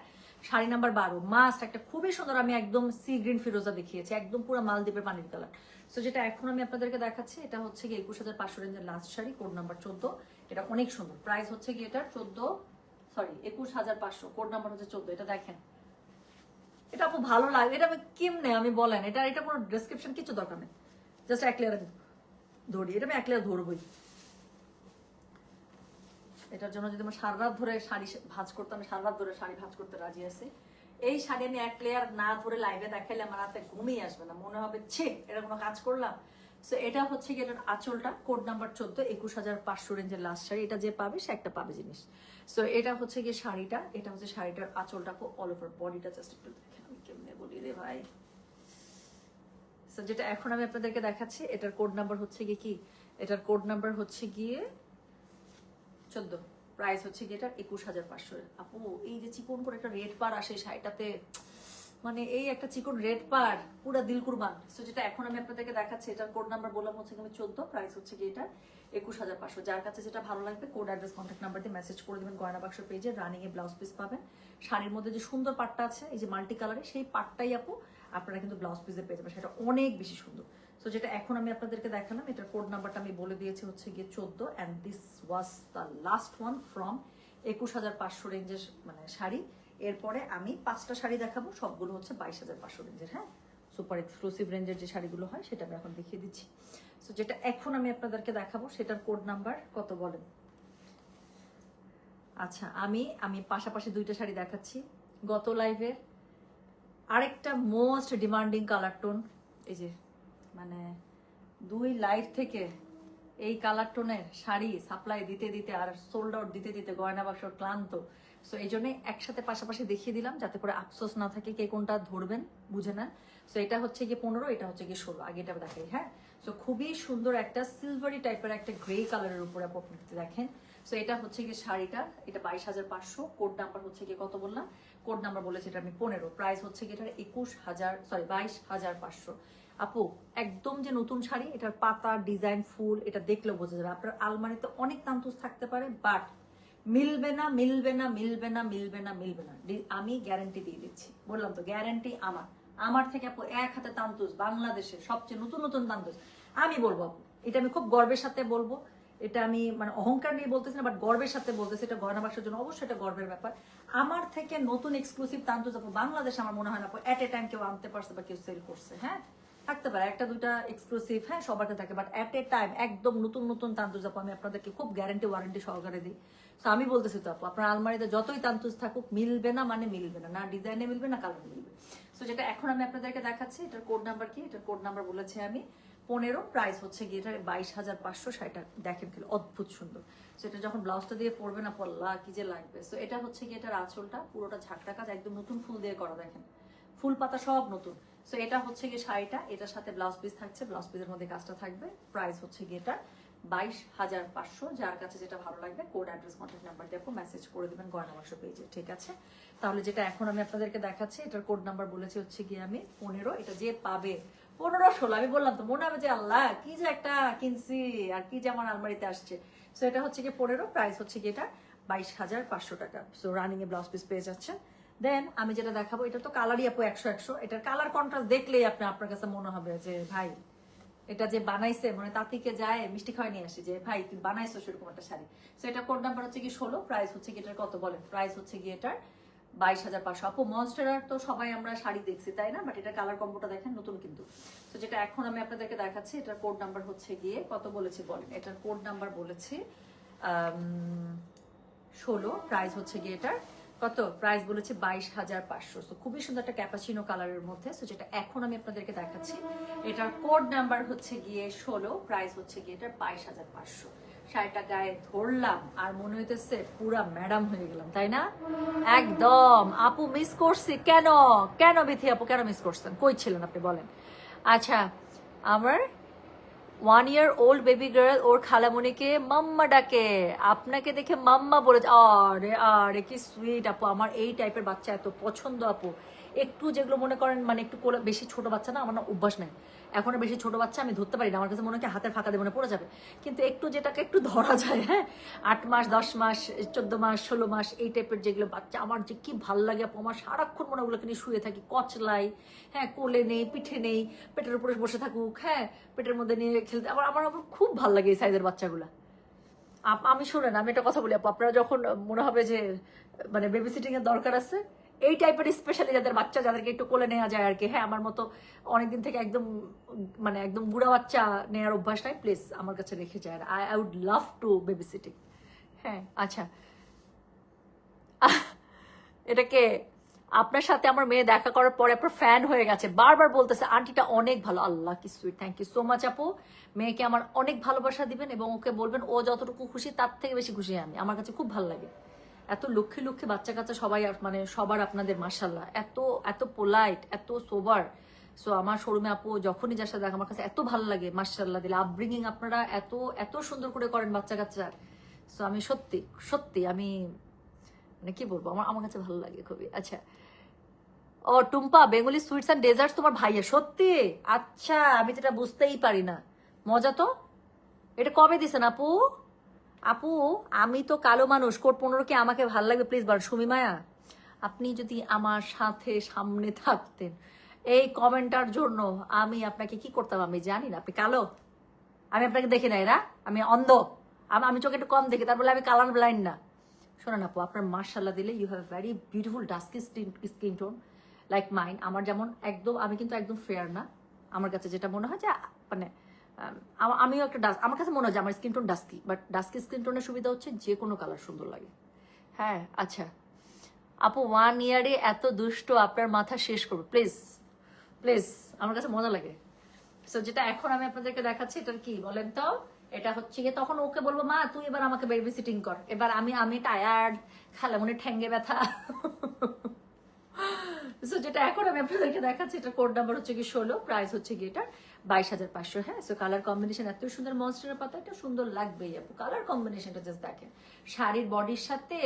শাড়ি নাম্বার 12 মাস্ট একটা খুবই সুন্দর, আমি একদম সি গ্রিন ফিরোজা দেখিয়েছি, একদম পুরো মালদ্বীপের পানির কালার। সো যেটা এখন আমি আপনাদেরকে দেখাচ্ছি, এটা হচ্ছে কি 21,500 রেঞ্জের লাস্ট শাড়ি, কোড নাম্বার 14। এটা অনেক সুন্দর, প্রাইস হচ্ছে কি এটা 21,500, কোড নাম্বার হচ্ছে 14। এটা দেখেন, এটা আপু ভালো লাগে, এটা আমি কেমনে আমি বলেন, এটা কোনো ডেসক্রিপশন কিছু দরকার নেই, জাস্ট এক লেয়ার ধরি, এটা আমি এক লেয়ার ধরবই। এটার জন্য যদি আমি সারা রাত ধরে শাড়ি ভাঁজ করতাম, সারা রাত ধরে শাড়ি ভাঁজ করতে রাজি আছি। এই শাড়ি আমি এক লেয়ার না ধরে লাইভে দেখাইলে আমার রাতে ঘুমিয়ে আসবে না, মনে হবে ছে এটা কোনো কাজ করলাম। সো এটা হচ্ছে কি এটার আঁচলটা, কোড নাম্বার 14, 21,500 রেঞ্জের লাস্ট শাড়ি। এটা যে পাবে সে একটা পাবে জিনিস। সো এটা হচ্ছে গিয়ে শাড়িটা, এটা হচ্ছে শাড়িটার আঁচলটা, অল ওভার বডিটা জাস্ট একটু দেখেন, আমি কেমনে বলি রে ভাই। সো যেটা এখন আমি আপনাদেরকে দেখাচ্ছি, এটার কোড নাম্বার হচ্ছে গিয়ে কি, এটার কোড নাম্বার হচ্ছে গিয়ে 14, প্রাইস হচ্ছে গিয়ে এটা 21,500। আপু এই যে চিকন করে একটা রেড পার আসে শাড়িটাতে, মানে এই একটা চিকন রেড পার পুরো দিল কুরবান। সো যেটা এখন আমি আপনাদেরকে দেখাচ্ছি, এটার কোড নাম্বার বললাম হচ্ছে আমি 14, প্রাইস হচ্ছে গিয়ে এটা 21,500। যার কাছে যেটা ভালো লাগবে কোড অ্যাড্রেস কন্ট্যাক্ট নাম্বার দিয়ে মেসেজ করে দেবেন। গয়না বাক্স পেজে রানিং এ ব্লাউজ পিস পাবেন। শাড়ির মধ্যে যে সুন্দর পাটটা আছে, এই যে মাল্টি কালারে, সেই পাটটাই আপু আপনারা কিন্তু ব্লাউজ পিসে পেয়ে যাবেন, সেটা অনেক বেশি সুন্দর। সো যেটা এখন আমি আপনাদেরকে দেখালাম, এটার কোড নাম্বারটা আমি বলে দিয়েছি হচ্ছে গিয়ে 14, and this was the last one from 21,500 রেঞ্জের মানে শাড়ি। এরপরে আমি 5টা শাড়ি দেখাবো, সবগুলো হচ্ছে 22,500 রেঞ্জের। হ্যাঁ, সুপার এক্সক্লুসিভ রেঞ্জের যে শাড়িগুলো হয় সেটা আমি এখন দেখিয়ে দিচ্ছি। সো যেটা এখন আমি আপনাদেরকে দেখাবো সেটার কোড নাম্বার কত বলেন? আচ্ছা, আমি পাশাপাশি 2টা শাড়ি দেখাচ্ছি। গত লাইভে আরেকটা মোস্ট ডিমান্ডিং কালার টোন, এই যে মানে 2 লাইভ থেকে এই কালার টোনের শাড়ি সাপ্লাই দিতে দিতে আর সোল্ড আউট দিতে দিতে গয়না বাক্স ক্লান্ত। সো এই জন্যই একসাথে পাশাপাশি দেখিয়ে দিলাম, যাতে করে আফসোস না থাকে কে কোনটা ধরবেন, বুঝে নেন। সো এটা হচ্ছে গিয়ে 15, এটা হচ্ছে গিয়ে 16, আগে এটা দেখাই। হ্যাঁ, সো খুবই সুন্দর একটা সিলভারি টাইপের একটা গ্রে কালারের উপরে আপনি দেখেন। সো এটা হচ্ছে গিয়ে শাড়িটা, এটা 22,500, কোড নাম্বার হচ্ছে গিয়ে কত বললাম? কোড নাম্বার বলেছে এটা আমি 15, প্রাইস হচ্ছে গিয়ে এটা 22,500। আপু একদম যে নতুন শাড়ি, এটার পাতা ডিজাইন ফুল এটা দেখলেও বোঝা যাবে। আপনার আলমারিতে অনেক তান্তুজ থাকতে পারে, বাট মিলবে না, মিলবে না, মিলবে না, মিলবে না, মিলবে না, আমি গ্যারান্টি দিয়ে দিচ্ছি। বললাম তো, গ্যারান্টি আমার থেকে আপু এক হাতে তান্তুজ, বাংলাদেশের সবচেয়ে নতুন নতুন তান্তুজ আমি বলবো আপু। এটা আমি খুব গর্বের সাথে বলবো, এটা আমি মানে অহংকার নিয়ে বলতেছি না, বাট গর্বের সাথে বলতেছি। এটা গয়না বাক্সের জন্য অবশ্যই এটা গর্বের ব্যাপার। আমার থেকে নতুন এক্সক্লুসিভ তান্তুজ আপু বাংলাদেশ আমার মনে হয় না এট এ টাইম কেউ আনতে পারছে বা কেউ সেল করছে। হ্যাঁ, থাকতে পারে একটা দুইটা এক্সক্লুসিভ, হ্যাঁ সবার কাছে থাকে, বাট এট এ টাইম একদম নতুন নতুন তান্তুজ আপু আমি আপনাদেরকে খুব গ্যারান্টি ওয়ারেন্টি সহকারে দিই। তো আমি বলতেছি তো আপু, আপনার আলমারিতে যতই তান্তুজ থাকুক মিলবে না, মানে মিলবে না, না ডিজাইনে মিলবে না কালারে মিলবে। সো যেটা এখন আমি আপনাদেরকে দেখাচ্ছি, এটার কোড নাম্বার কি, এটার কোড নাম্বার বলেছি আমি 15, প্রাইস হচ্ছে গিয়ে এটা 22,500। শাড়িটা দেখেন কি অদ্ভুত সুন্দর। সো এটা যখন ব্লাউজটা দিয়ে পরবে না, পল্লা কি যে লাগবে। সো এটা হচ্ছে গিয়ে এটার আঁচলটা পুরোটা ঝাঁকড়া কাজ, একদম নতুন ফুল দিয়ে করা, দেখেন ফুল পাতা সব নতুন। সো এটা হচ্ছে গিয়ে শাড়িটা, এটার সাথে ব্লাউজ পিস থাকছে, ব্লাউজ পিসের মধ্যে কাজটা থাকবে। প্রাইস হচ্ছে গিয়ে এটা 22,500। যার কাছে যেটা ভালো লাগবে কোড অ্যাড্রেস কন্ট্যাক্ট নাম্বার দিয়ে মেসেজ করে দেবেন গয়না বাক্স পেজে, ঠিক আছে? তাহলে যেটা এখন আমি আপনাদেরকে দেখাচ্ছি, এটার কোড নাম্বার বলেছি হচ্ছে গিয়ে আমি 15। এটা যে পাবে 15, 16, আমি বললাম তো, মনে হবে যে আল্লাহ কি যে একটা কিনছি আর কি যে আমার আলমারিতে আসছে। সো এটা হচ্ছে গিয়ে 15, প্রাইস হচ্ছে গিয়ে এটা 22,500 টাকা। সো রানিং এ ব্লাউজ পিস পেয়ে যাচ্ছেন। দেন আমি যেটা দেখাবো, এটা তো কালারই আপু 100 এটার কালার কন্ট্রাস্ট দেখলেই আপনার কাছে মনে হবে যে ভাই এটা যে বানাইছে মানে তাঁতিকে যায় মিষ্টি খাওয়াই নিয়ে আসি যে ভাই তুই বানাইছো সেরকম একটা শাড়ি। তো এটা কোড নাম্বার হচ্ছে কি 16, প্রাইস হচ্ছে কি এটার কত বলেন, প্রাইস হচ্ছে কি এটার 22,500। আপু মনস্টারার তো সবাই আমরা শাড়ি দেখছি তাই না, বাট এটা কালার কম্বোটা দেখেন নতুন কিন্তু। তো যেটা এখন আমি আপনাদেরকে দেখাচ্ছি এটার কোড নাম্বার হচ্ছে গিয়ে কত বলেছি বলেন, এটার কোড নাম্বার বলেছি 16, প্রাইস হচ্ছে গিয়ে এটার কত, প্রাইস বলেছে 22,500। তো খুবই সুন্দর একটা ক্যাপাচিনো কালারের মধ্যে। তো যেটা এখন আমি আপনাদেরকে দেখাচ্ছি এটার কোড নাম্বার হচ্ছে গিয়ে 16, প্রাইস হচ্ছে গিয়ে এটার 22,500। শাড়িটা গায়ে ধরলাম আর মনে হইতেছে পুরা ম্যাডাম হয়ে গেলাম তাই না, একদম। আপু মিস করছি কেন, কেন বিথি আপু কেন মিস করছেন, কই ছিলেন আপনি বলেন। আচ্ছা আমার 1 year old বেবি গার্ল ওর খালামণিকে মাম্মা ডাকে, আপনাকে দেখে মাম্মা বলেছে। আরে আরে কি সুইট আপু, আমার এই টাইপের বাচ্চা এত পছন্দ আপু। একটু যেগুলো মনে করেন মানে একটু বেশি ছোট বাচ্চা না, আমার না অভ্যাস নাই এখন বেশি ছোট বাচ্চা আমি ধরতে পারি না, আমার কাছে মনে হয় হাতের ফাঁকা দিয়ে মনে পড়ে যাবে। কিন্তু একটু যেটাকে একটু ধরা যায়, হ্যাঁ 8 মাস 10 মাস 14 মাস 16 মাস এই টাইপের যেগুলো বাচ্চা আমার যে কি ভাল লাগে আপু, আমার সারাক্ষণ মনে ওগুলোকে নিয়ে শুয়ে থাকি, কচলাই, হ্যাঁ কোলে নেই পিঠে নেই, পেটের উপরে বসে থাকুক, হ্যাঁ পেটের মধ্যে নিয়ে খেলতে, আমার আমার আমার খুব ভাল লাগে এই সাইজের বাচ্চাগুলা। আমি শুনেন আমি একটা কথা বলি আপু, আপনারা যখন মনে হবে যে মানে বেবি সিটিং এর দরকার আছে এই টাইপের স্পেশালি যাদের বাচ্চা যাদেরকে একটু কোলে নেওয়া যায় আর কি, হ্যাঁ আমার মতো অনেকদিন থেকে একদম মানে একদম বুড়া বাচ্চা নেওয়ার অভ্যাস নাই, প্লিজ আমার কাছে রেখে যায়। I would love to babysitting. হ্যাঁ আচ্ছা এটাকে আপনার সাথে আমার মেয়ে দেখা করার পরে আপনার ফ্যান হয়ে গেছে, বারবার বলতেছে আন্টিটা অনেক ভালো। আল্লাহ কি sweet, thank you so much আপু। মেয়েকে আমার অনেক ভালোবাসা দিবেন এবং ওকে বলবেন ও যতটুকু খুশি তার থেকে বেশি খুশি আমি, আমার কাছে খুব ভালো লাগে। এত লক্ষ্মী লক্ষ্মী বাচ্চা কাচ্চা সবাই মানে সবার আপনাদের মাশাল্লাহ এত এত পোলাইট এত সোবার। সো আমার শোরুমে আপু যখনই যার সাথে দেখা আমার কাছে এত ভালো লাগে মাশাল্লাহ দিলে, আপব্রিঙ্গিং আপনারা এত এত সুন্দর করে করেন বাচ্চা কাচ্চার। সো আমি সত্যি সত্যি আমি মানে কি বলবো, আমার আমার কাছে ভালো লাগে খুবই। আচ্ছা ও Tumpa Bengali sweets and desserts তোমার ভাইয়া, সত্যি? আচ্ছা আমি যেটা বুঝতেই পারি না, মজা তো। এটা কবে দিছেন আপু? আপু আমি তো কালো মানুষ, কোট 15 কি আমাকে ভাল লাগবে প্লিজ বার সুমি মায়া, আপনি যদি আমার সাথে সামনে থাকতেন এই কমেন্টার জন্য আমি আপনাকে কি করতাম আমি জানি না। আপনি কালো, আমি আপনাকে দেখি নাই না, আমি অন্ধ, আমি চোখে একটু কম দেখি তার বলে আমি কালার ব্লাইন্ড না। শোনেন আপু আপনার মার্শাল্লাহ দিলে you have very beautiful dusky skin tone like mine. আমার যেমন একদম আমি কিন্তু একদম ফেয়ার না, আমার কাছে যেটা মনে হয় যে মানে আমিও একটা আমার কাছে মনে হয় যে আমার skin tone dusky, but dusky skin টোনের সুবিধা হচ্ছে যে কোনো কালার সুন্দর লাগে। হ্যাঁ আচ্ছা আপু 1 ইয়ারে এত দুষ্ট আপনার মাথা শেষ করবে প্লিজ প্লিজ, আমার কাছে মজা লাগে। সো যেটা এখন আমি আপনাদেরকে দেখাচ্ছি এটার কি বলেন তো, এটা হচ্ছে গিয়ে তখন ওকে বলবো মা তুই এবার আমাকে বেবি সিটিং কর, এবার আমি টায়ার্ড, খালামুনি ঠ্যাঙ্গে ব্যথা। সো যেটা এখন আমি আপনাদেরকে দেখাচ্ছি এটা কোড নাম্বার হচ্ছে কি 16, প্রাইস হচ্ছে কি এটা 22,500। হ্যাঁ সো কালার কম্বিনেশন এত সুন্দর, মনস্টারের পাতা এটা সুন্দর লাগবেই আপু, কালার কম্বিনেশনটা জাস্ট দেখেন, শাড়ির বডির সাথে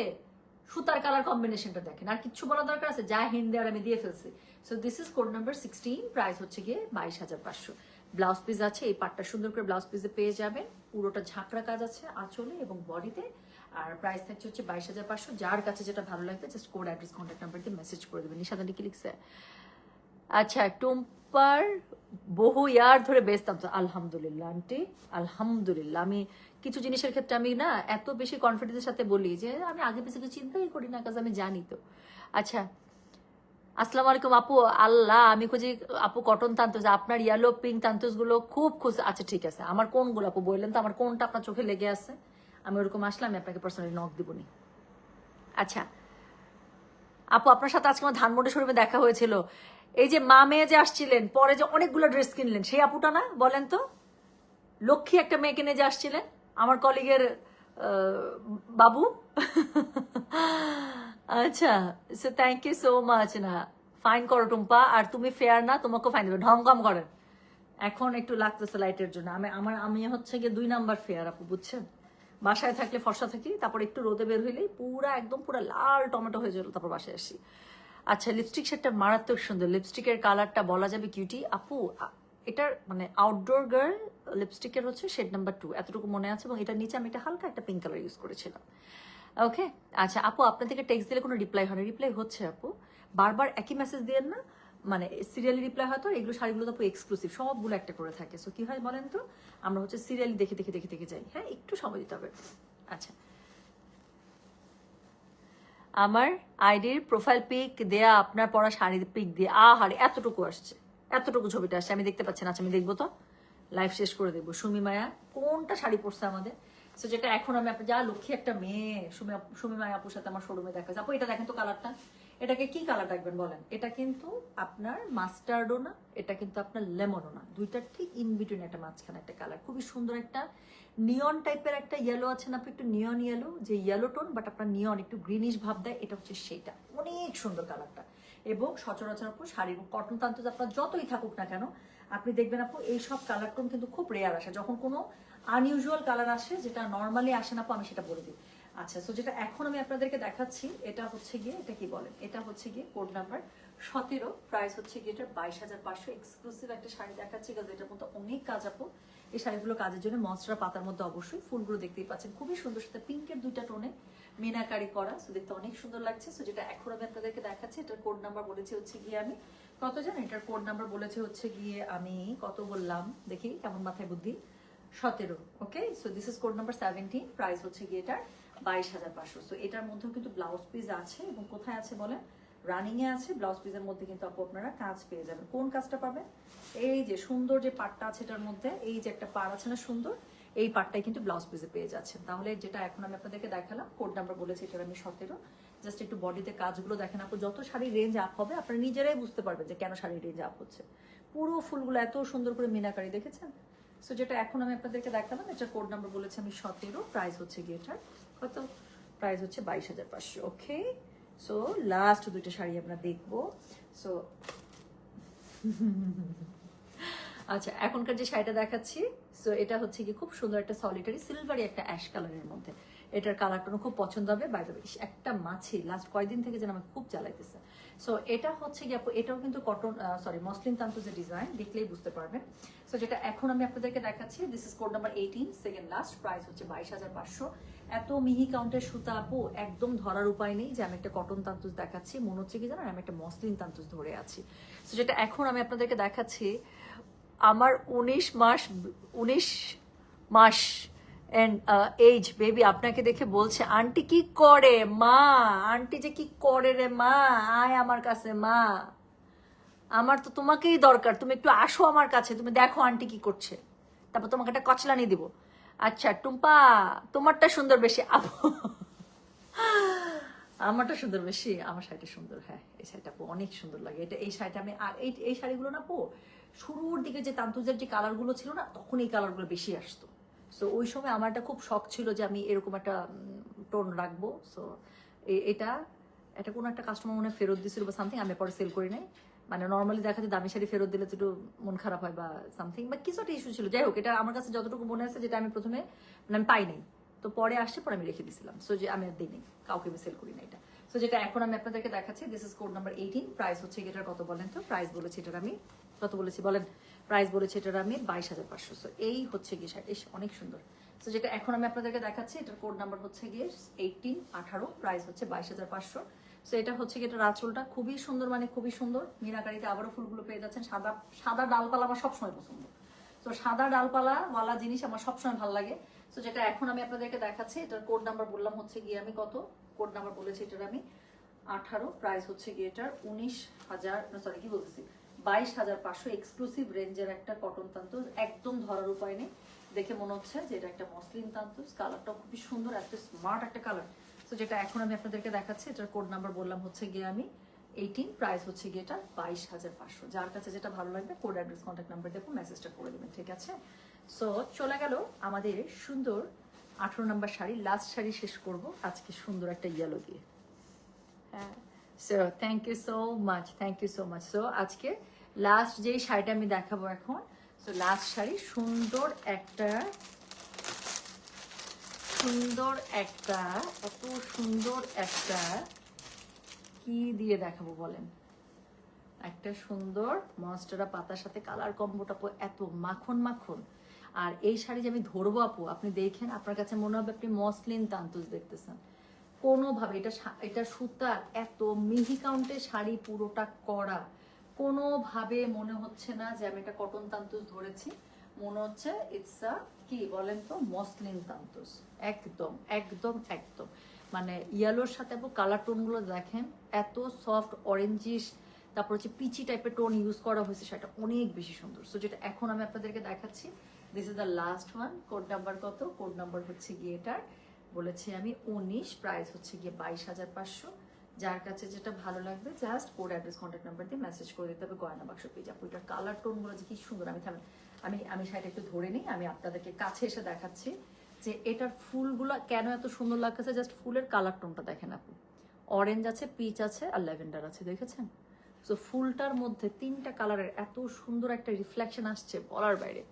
সুতার কালার কম্বিনেশনটা দেখেন, আর কিছু বলা দরকার আছে, যা হিন্দি আর আমি দিয়ে ফেলছি। So this is code number 16, price হচ্ছে গিয়ে 22,500। ব্লাউজ পিস আছে, এই পাটটা সুন্দর করে ব্লাউজ পিসে পেয়ে যাবেন, পুরোটা ঝাঁকড়া কাজ আছে আঁচলে এবং বডিতে, আর প্রাইস থাকছে হচ্ছে 22,500। যার কাছে যেটা ভালো লাগবে just code address contact number দিয়ে মেসেজ করে দেবেন। নিশাদানি কি লিখছে? আচ্ছা টুম্পার বহু ইয়ার ধরে বেচতাম তো, আলহামদুলিল্লাহ আন্টি আলহামদুলিল্লাহ। আমি কিছু জিনিসের ক্ষেত্রে আমি না এত বেশি কনফিডেন্সের সাথে বলি যে আমি আগে পিছনে চিন্তাই করি না, কাজ আমি জানি তো। আচ্ছা আসসালামু আলাইকুম আপু, আল্লাহ আমি খুঁজি আপু কটন তান্তোস, আপনার ইয়েলো পিঙ্ক তান্তোস গুলো খুব খুশ। আচ্ছা ঠিক আছে, আমার কোনগুলো আপু বললেন তো, আমার কোনটা আপনার চোখে লেগে আছে, আমি ওরকম আসলে আমি আপনাকে পার্সোনালি নক দিবনি। আচ্ছা আপু আপনার সাথে আজকে আমার ধানমন্ডি শোরুমে দেখা হয়েছিল, এই যে মা মেয়ে যে আসছিলেন পরে যে অনেকগুলো ড্রেস কিনলেন সেই আপুটা না, বলেন তো? লক্ষ্মী একটা মেয়ে কিনে যে আসছিলেন আমার কলিগের বাবু। আচ্ছা so thank you so much. না ফাইন করো টুম্পা, আর তুমি ফেয়ার না, তোমাকেও ফাইন দেবে, ঢং কম করেন। এখন একটু লাগতেছে লাইটের জন্য, আমি হচ্ছে গিয়ে 2 নাম্বার ফেয়ার আপু, বুঝছেন? বাসায় থাকলে ফর্সা থাকি, তারপর একটু রোদে বের হইলেই পুরা একদম পুরা লাল টমেটো হয়ে যেত, তারপর বাসায় আসি। আচ্ছা লিপস্টিক শেডটা মারাত্মক সুন্দর, লিপস্টিকের কালারটা বলা যাবে কিউটি আপু। এটার মানে আউটডোর গার্ল লিপস্টিকের হচ্ছে শেড নাম্বার 2 এতটুকু মনে আছে, এবং এটার নিচে আমি একটা হালকা একটা পিঙ্ক কালার ইউজ করেছিলাম। ওকে, আচ্ছা আপু আপনার থেকে টেক্সট দিলে কোনো রিপ্লাই হয় না? রিপ্লাই হচ্ছে আপু, বারবার একই মেসেজ দিয়েন না, মানে সিরিয়ালি রিপ্লাই হয় তো। এগুলো শাড়িগুলো তো আপু এক্সক্লুসিভ, সবগুলো একটা করে থাকে। সো কি হয় বলেন তো, আমরা হচ্ছে সিরিয়ালি দেখে দেখে দেখে দেখে যাই। হ্যাঁ, একটু সময় দিতে হবে। আচ্ছা, আমার আইডির প্রোফাইল পিক দেয়া আপনার পরা শাড়ির পিক দিয়ে, আহারে এতটুকু আসছে, এতটুকু ছবিটা আসছে, আমি দেখতে পাচ্ছি না। আচ্ছা আমি দেখবো তো, লাইভ শেষ করে দেখবো। সুমি মায়া কোনটা শাড়ি পরছে আমাদের? সো যেটা এখন আমি আপনার, যা লক্ষ্মী একটা মেয়ে, সুমি মায়া আপুর সাথে আমার শোরুমে দেখা যায়। আপু এটা দেখেন তো কালারটা, এটাকে কি কালার রাখবেন বলেন? এটা কিন্তু আপনার মাস্টার্ডও না, এটা কিন্তু আপনার লেমনও না, দুইটার ঠিক ইন বিটুইন একটা মাঝখানে একটা কালার, খুবই সুন্দর একটা নিয়ন টাইপের একটা ইয়েলো আছে না আপু, একটু নিয়ন ইয়েলো, যে ইয়েলো টোন বাট আপনার নিয়ন একটু গ্রিনিশ ভাব দেয়, এটা হচ্ছে সেইটা, অনেক সুন্দর কালারটা। এবং সচরাচর আপু শাড়ির কটন তান্ত্রিক আপনার যতই থাকুক না কেন, আপনি দেখবেন আপু এই সব কালার টোন কিন্তু খুব রেয়ার আসে। যখন কোনো আনইউজুয়াল কালার আসে, যেটা নর্মালি আসে না আপু, আমি সেটা বলে দিই। আচ্ছা, সো যেটা এখন আমি আপনাদেরকে দেখাচ্ছি, এটা হচ্ছে গিয়ে, এটা কি বলেন, এটা হচ্ছে গিয়ে কোড নাম্বার 17, প্রাইস হচ্ছে গিয়ে এটা 22,500। এক্সক্লুসিভ একটা শাড়ি দেখাচ্ছি, কারণ এটার মধ্যে অনেক কাজ আপু। এই শাড়িগুলো কাজের জন্য মসরা পাতার মধ্যে অবশ্যই, ফুলগুলো দেখতেই পাচ্ছেন খুবই সুন্দর, সাথে পিঙ্কের দুইটা টোনে মিনাকারি করা, সো দেখতে অনেক সুন্দর লাগছে। সো যেটা এখন আমি আপনাদেরকে দেখাচ্ছি, এটার কোড নাম্বার বলেছি হচ্ছে গিয়ে আমি কত জানেন? এটার কোড নাম্বার বলেছে হচ্ছে গিয়ে আমি কত বললাম, দেখি কেমন মাথায় বুদ্ধি, 17। Okay, so this is code number 17, price হচ্ছে গিয়ে এটার 22,500। সো এটার মধ্যেও কিন্তু ব্লাউজ পিস আছে, এবং কোথায় আছে বলেন? রানিং এ আছে। ব্লাউজ পিসের মধ্যে কিন্তু আপু আপনারা কাজ পেয়ে যাবেন। কোন কাজটা পাবেন? এই যে সুন্দর যে পাটটা আছে এটার মধ্যে, এই যে একটা পাড় আছে না সুন্দর, এই পাটটাই কিন্তু ব্লাউজ পিসে পেয়ে যাচ্ছেন। তাহলে যেটা এখন আমি আপনাদেরকে দেখালাম, কোড নাম্বার বলেছি এটার আমি 17। জাস্ট একটু বডিতে কাজগুলো দেখেন আপু, যত শাড়ির রেঞ্জ আপ হবে আপনারা নিজেরাই বুঝতে পারবেন যে কেন শাড়ির রেঞ্জ আপ হচ্ছে। পুরো ফুলগুলো এত সুন্দর করে মিনাকারি, দেখেছেন? সো যেটা এখন আমি আপনাদেরকে দেখালাম, এটার কোড নাম্বার বলেছি আমি 17, প্রাইস হচ্ছে গিয়ে এটার কত? প্রাইস হচ্ছে 22,500। ওকে, সো লাস্ট দুইটা শাড়ি আমরা দেখবো। সো আচ্ছা, এখনকার যে শাড়িটা দেখাচ্ছি, সো এটা হচ্ছে কি খুব সুন্দর একটা সলিটারি সিলভারি একটা অ্যাশ কালারের মধ্যে, এটার কালারটা খুব পছন্দ হবে। বাই দ্য ওয়ে, একটা মাছি লাস্ট কয়েকদিন থেকে যেন আমাকে খুব জ্বালাইতেছে। সো এটা হচ্ছে কি আপু, এটাও কিন্তু কটন, সরি মসলিন তান্তুজের ডিজাইন, দেখলেই বুঝতে পারবেন। সো যেটা এখন আমি আপনাদেরকে দেখাচ্ছি, this is code number 18, second last, price হচ্ছে 22,500। এত মিহি কাউন্টের সুতা আপু, একদম ধরার উপায় নেই যে আমি একটা কটন তান্তুজ দেখাচ্ছি, মনে হচ্ছে কি জানেন আমি একটা মসলিন তান্তুজ ধরে আছি। সো যেটা এখন আমি আপনাদেরকে দেখাচ্ছি, আমার 19 মাস এন্ড এইজ বেবি আপনাকে দেখে বলছে, আন্টি কি করে মা, আন্টি যে কি করে রে মা, আয় আমার কাছে মা, আমার তো তোমাকেই দরকার, তুমি একটু আসো আমার কাছে, তুমি দেখো আন্টি কি করছে, তারপর তোমাকে একটা কচলানি দিব। আচ্ছা টুম্পা, তোমারটা সুন্দর বেশি আপু, আমারটা সুন্দর বেশি, আমার শাড়িটা সুন্দর। হ্যাঁ, এই শাড়িটা আপু অনেক সুন্দর লাগে। এটা এই শাড়িটা আমি, আর এই শাড়িগুলো না আপু, শুরুর দিকে যে তান্তুজের যে কালারগুলো ছিল না, তখন এই কালারগুলো বেশি আসতো। সো ওই সময় আমার একটা খুব শখ ছিল যে আমি এরকম একটা টোন রাখবো। সো এটা এটা কোনো একটা কাস্টমার মনে হয় ফেরত দিছিল বা সামথিং, আমি পরে সেল করি নাই। মানে নর্মালি দেখা যায় দামি শাড়ি ফেরত দিলে তো একটু মন খারাপ হয় বা সামথিং, বা কিছু একটা ইস্যু ছিল। যাই হোক, এটা আমার কাছে যতটুকু মনে আছে, যেটা আমি প্রথমে মানে আমি পাই নাই, তো পরে আসছে, পরে আমি রেখে দিয়েছিলাম। সো যে আমি আর দিই নাই, কাউকে আমি সেল করি না এটা। সো যেটা এখন আমি আপনাদেরকে দেখাচ্ছি, this is code number 18, price হচ্ছে এটার কত বলেন তো? প্রাইস বলেছি এটার আমি কত বলেছি বলেন? প্রাইস বলেছি এটার আমি 22,500। সো এই হচ্ছে গিয়ে শাড়ি, অনেক সুন্দর। সো যেটা এখন আমি আপনাদেরকে দেখাচ্ছি, এটার কোড নাম্বার হচ্ছে গিয়ে 18, প্রাইস হচ্ছে 22,500। সো এটা হচ্ছে গিয়ে এটা আঁচলটা খুবই সুন্দর, মানে খুবই সুন্দর মিনাকারিতে আবারও ফুলগুলো পেয়ে যাচ্ছেন। সাদা সাদা ডালপালা আমার সবসময় পছন্দ, তো সাদা ডালপালা ওয়ালা জিনিস আমার সবসময় ভালো লাগে। তো যেটা এখন আমি আপনাদেরকে দেখাচ্ছি, এটার কোড নাম্বার বললাম হচ্ছে গিয়ে আমি কত, কোড নাম্বার বলেছি এটার আমি 18, প্রাইস হচ্ছে গিয়ে এটার 19,000, সরি কি বলতেছি, 22,500। এক্সক্লুসিভ রেঞ্জের একটা কটন তান্তুজ, একদম ধরার উপায় নেই, দেখে মনে হচ্ছে যে এটা একটা মসলিন তান্তুজ। কালারটাও খুবই সুন্দর, এত স্মার্ট একটা কালার। তো যেটা এখন আমি আপনাদেরকে দেখাচ্ছি, এটার কোড নাম্বার বললাম হচ্ছে গিয়ে আমি 18, প্রাইস হচ্ছে গিয়ে এটা 22,500। যার কাছে যেটা ভালো লাগবে কোড অ্যাড্রেস কন্ট্যাক্ট নাম্বার দেবো, মেসেজটা করে দেবেন, ঠিক আছে? সো চলে গেল আমাদের সুন্দর 18 নাম্বার শাড়ি, লাস্ট শাড়ি শেষ করব আজকে সুন্দর একটা ইয়েলো দিয়ে। হ্যাঁ, so thank you so much, thank you so much. So আজকে লাস্ট যেই শাড়িটা আমি দেখাবো এখন, সো লাস্ট শাড়ি সুন্দর একটা এত সুন্দর একটা কি দিয়ে দেখাবো বলেন? একটা সুন্দর মনস্টেরা পাতার সাথে কালার কম্বোটা এত মাখন মাখন। আর এই শাড়ি যে আমি ধরবো আপু, আপনি দেখেন, আপনার কাছে মনে হবে আপনি মসলিন তান্তুজ দেখতেছেন। কোনোভাবে এটা সুতার এত মিহি কাউন্টে শাড়ি পুরোটা করা, কোনোভাবে মনে হচ্ছে না যে আমি এটা কটন তান্তুস ধরেছি, মনে হচ্ছে ইটস আ কি বলেন তো মসলিন তান্তুস। একদম একদম একদম মানে ইয়েলোর সাথে কালার টোনগুলো দেখেন, এত সফট অরেঞ্জিশ, তারপর হচ্ছে পিচি টাইপের টোন ইউজ করা হয়েছে, সেটা অনেক বেশি সুন্দর। সো যেটা এখন আমি আপনাদেরকে দেখাচ্ছি, this is the last one. Code number কত? কোড নাম্বার হচ্ছে গিয়ে এটার বলেছি আমি 19, প্রাইস হচ্ছে গিয়ে 22,500। যার কাছে যেটা ভালো লাগবে just code address contact number দিয়ে মেসেজ করে দিতে হবে গয়না বাক্স পেজ। আপু এটার কালার টোনগুলো যে কি সুন্দর, আমি শাড়িটা একটু ধরে নিই, আমি আপনাদেরকে কাছে এসে দেখাচ্ছি যে এটার ফুলগুলো কেন এত সুন্দর লাগতেছে। জাস্ট ফুলের কালার টোনটা দেখেন আপু, অরেঞ্জ আছে, পিচ আছে আর ল্যাভেন্ডার আছে, দেখেছেন? সো ফুলটার মধ্যে 3টা কালারের এত সুন্দর একটা রিফ্লেকশন আসছে বলার বাইরে।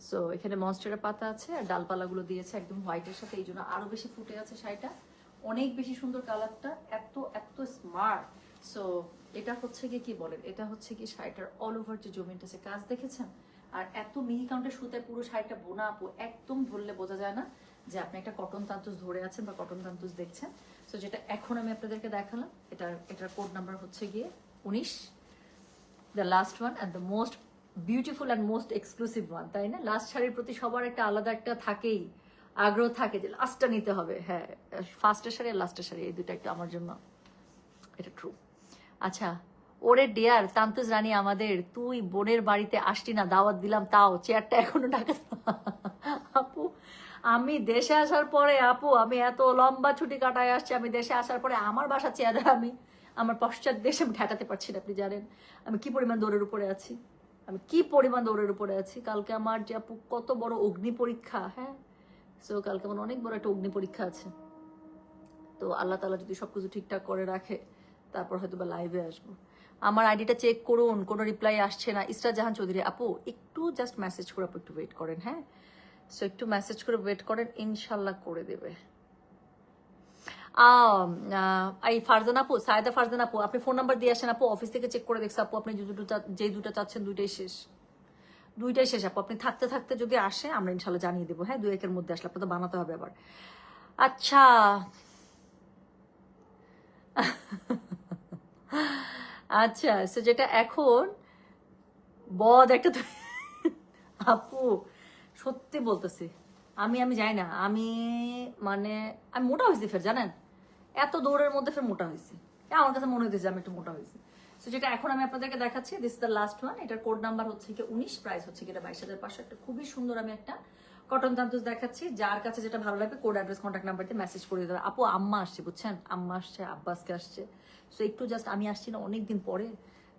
সো এখানে মনস্টারের পাতা আছে আর ডালপালাগুলো দিয়েছে একদম হোয়াইটের সাথে, এই জন্য আরো বেশি ফুটে আছে শাড়িটা, অনেক বেশি সুন্দর কালারটা, এত এত স্মার্ট। সো এটা হচ্ছে গিয়ে কি বলেন, এটা হচ্ছে কি শাড়িটার অল ওভার যে জমিনটা আছে কাজ দেখেছেন, আর এত মিহি কাউন্টের সুতায় পুরো শাড়িটা বোনা আপু, একদম ধরলে বোঝা যায় না যে আপনি একটা কটন তান্তুস ধরে আছেন বা কটন তান্তুস দেখছেন। সো যেটা এখন আমি আপনাদেরকে দেখালাম, এটার কোড নাম্বার হচ্ছে গিয়ে 19, the last one and the most beautiful and most exclusive one, তাই না? লাস্ট শাড়ির প্রতি সবার একটা আলাদা একটা থাকেই, আগ্রহ থাকে যে লাস্টটা নিতে হবে। হ্যাঁ, ফার্স্টের শাড়ি আর লাস্টের শাড়ি এই দুটো একটা আমার জন্য এটা ট্রু। আচ্ছা, ওরে ডিয়ার তান্তুস রানী আমাদের, তুই বোনের বাড়িতে আসছি না, দাওয়াত দিলাম তাও চেয়ারটা এখনো ঢাকা। আপু আমি দেশে আসার পরে আপু আমি এত লম্বা ছুটি কাটায় আসছি, আমি দেশে আসার পরে আমার বাসা চেয়ারে আমি আমার পশ্চাৎ দেশে আমি ঠেকাতে পারছি না। আপনি জানেন আমি কি পরিমাণ দৌড়ের উপরে আছি, আমি কি পরিমাণ দৌড়ের উপরে আছি। কালকে আমার যে আপু কত বড় অগ্নি পরীক্ষা, হ্যাঁ, সো কালকে আমার অনেক বড় একটা অগ্নি পরীক্ষা আছে। তো আল্লাহ তাআলা যদি সবকিছু ঠিকঠাক করে রাখে তারপর হয়তো বা লাইভে আসবো। আমার আইডিটা চেক করুন, কোনো রিপ্লাই আসছে না। ইসরা জাহান চৌধুরী আপু একটু জাস্ট মেসেজ করে আপু একটু ওয়েট করেন, হ্যাঁ, সো একটু মেসেজ করে ওয়েট করেন, ইনশাল্লাহ করে দেবে। এই ফারজানা আপু, সায়দা ফারজানা আপু, আপনি ফোন নাম্বার দিয়ে আসেন আপু, অফিস থেকে চেক করে দেখছে আপু, আপনি যে দুটো চাচ্ছেন দুইটাই শেষ, দুইটাই শেষ আপু। আপনি থাকতে থাকতে যদি আসে আমরা ইনশাল্লাহ জানিয়ে দেবো, হ্যাঁ, 2-1 মধ্যে আসলে আপনার তো বানাতে হবে আবার। আচ্ছা আচ্ছা, সো যেটা এখন বদ একটা আপু সত্যি বলতেছি, আমি যাই না, মানে আমি মোটা হয়েছি ফের, জানেন? এত দৌড়ের মধ্যে ফের মোটা হয়েছি, আমার কাছে মনে হইতেছে আমি একটু মোটা হয়েছি। সো যেটা এখন আমি আপনাদেরকে দেখাচ্ছি, this is the last one. এটার কোড নাম্বার হচ্ছে কি 19, প্রাইস হচ্ছে কি এটা 22,500। একটা খুবই সুন্দর আমি একটা কটন তান্তুস দেখাচ্ছি, যার কাছে যেটা ভালো লাগবে কোড অ্যাড্রেস কন্ট্যাক্ট নাম্বার দিয়ে মেসেজ করে দিতে হবে। আপু আম্মা আসছে, বুঝছেন, আম্মা আসছে, আব্বাসকে আসছে। সো একটু জাস্ট আমি আসছি না অনেকদিন পরে,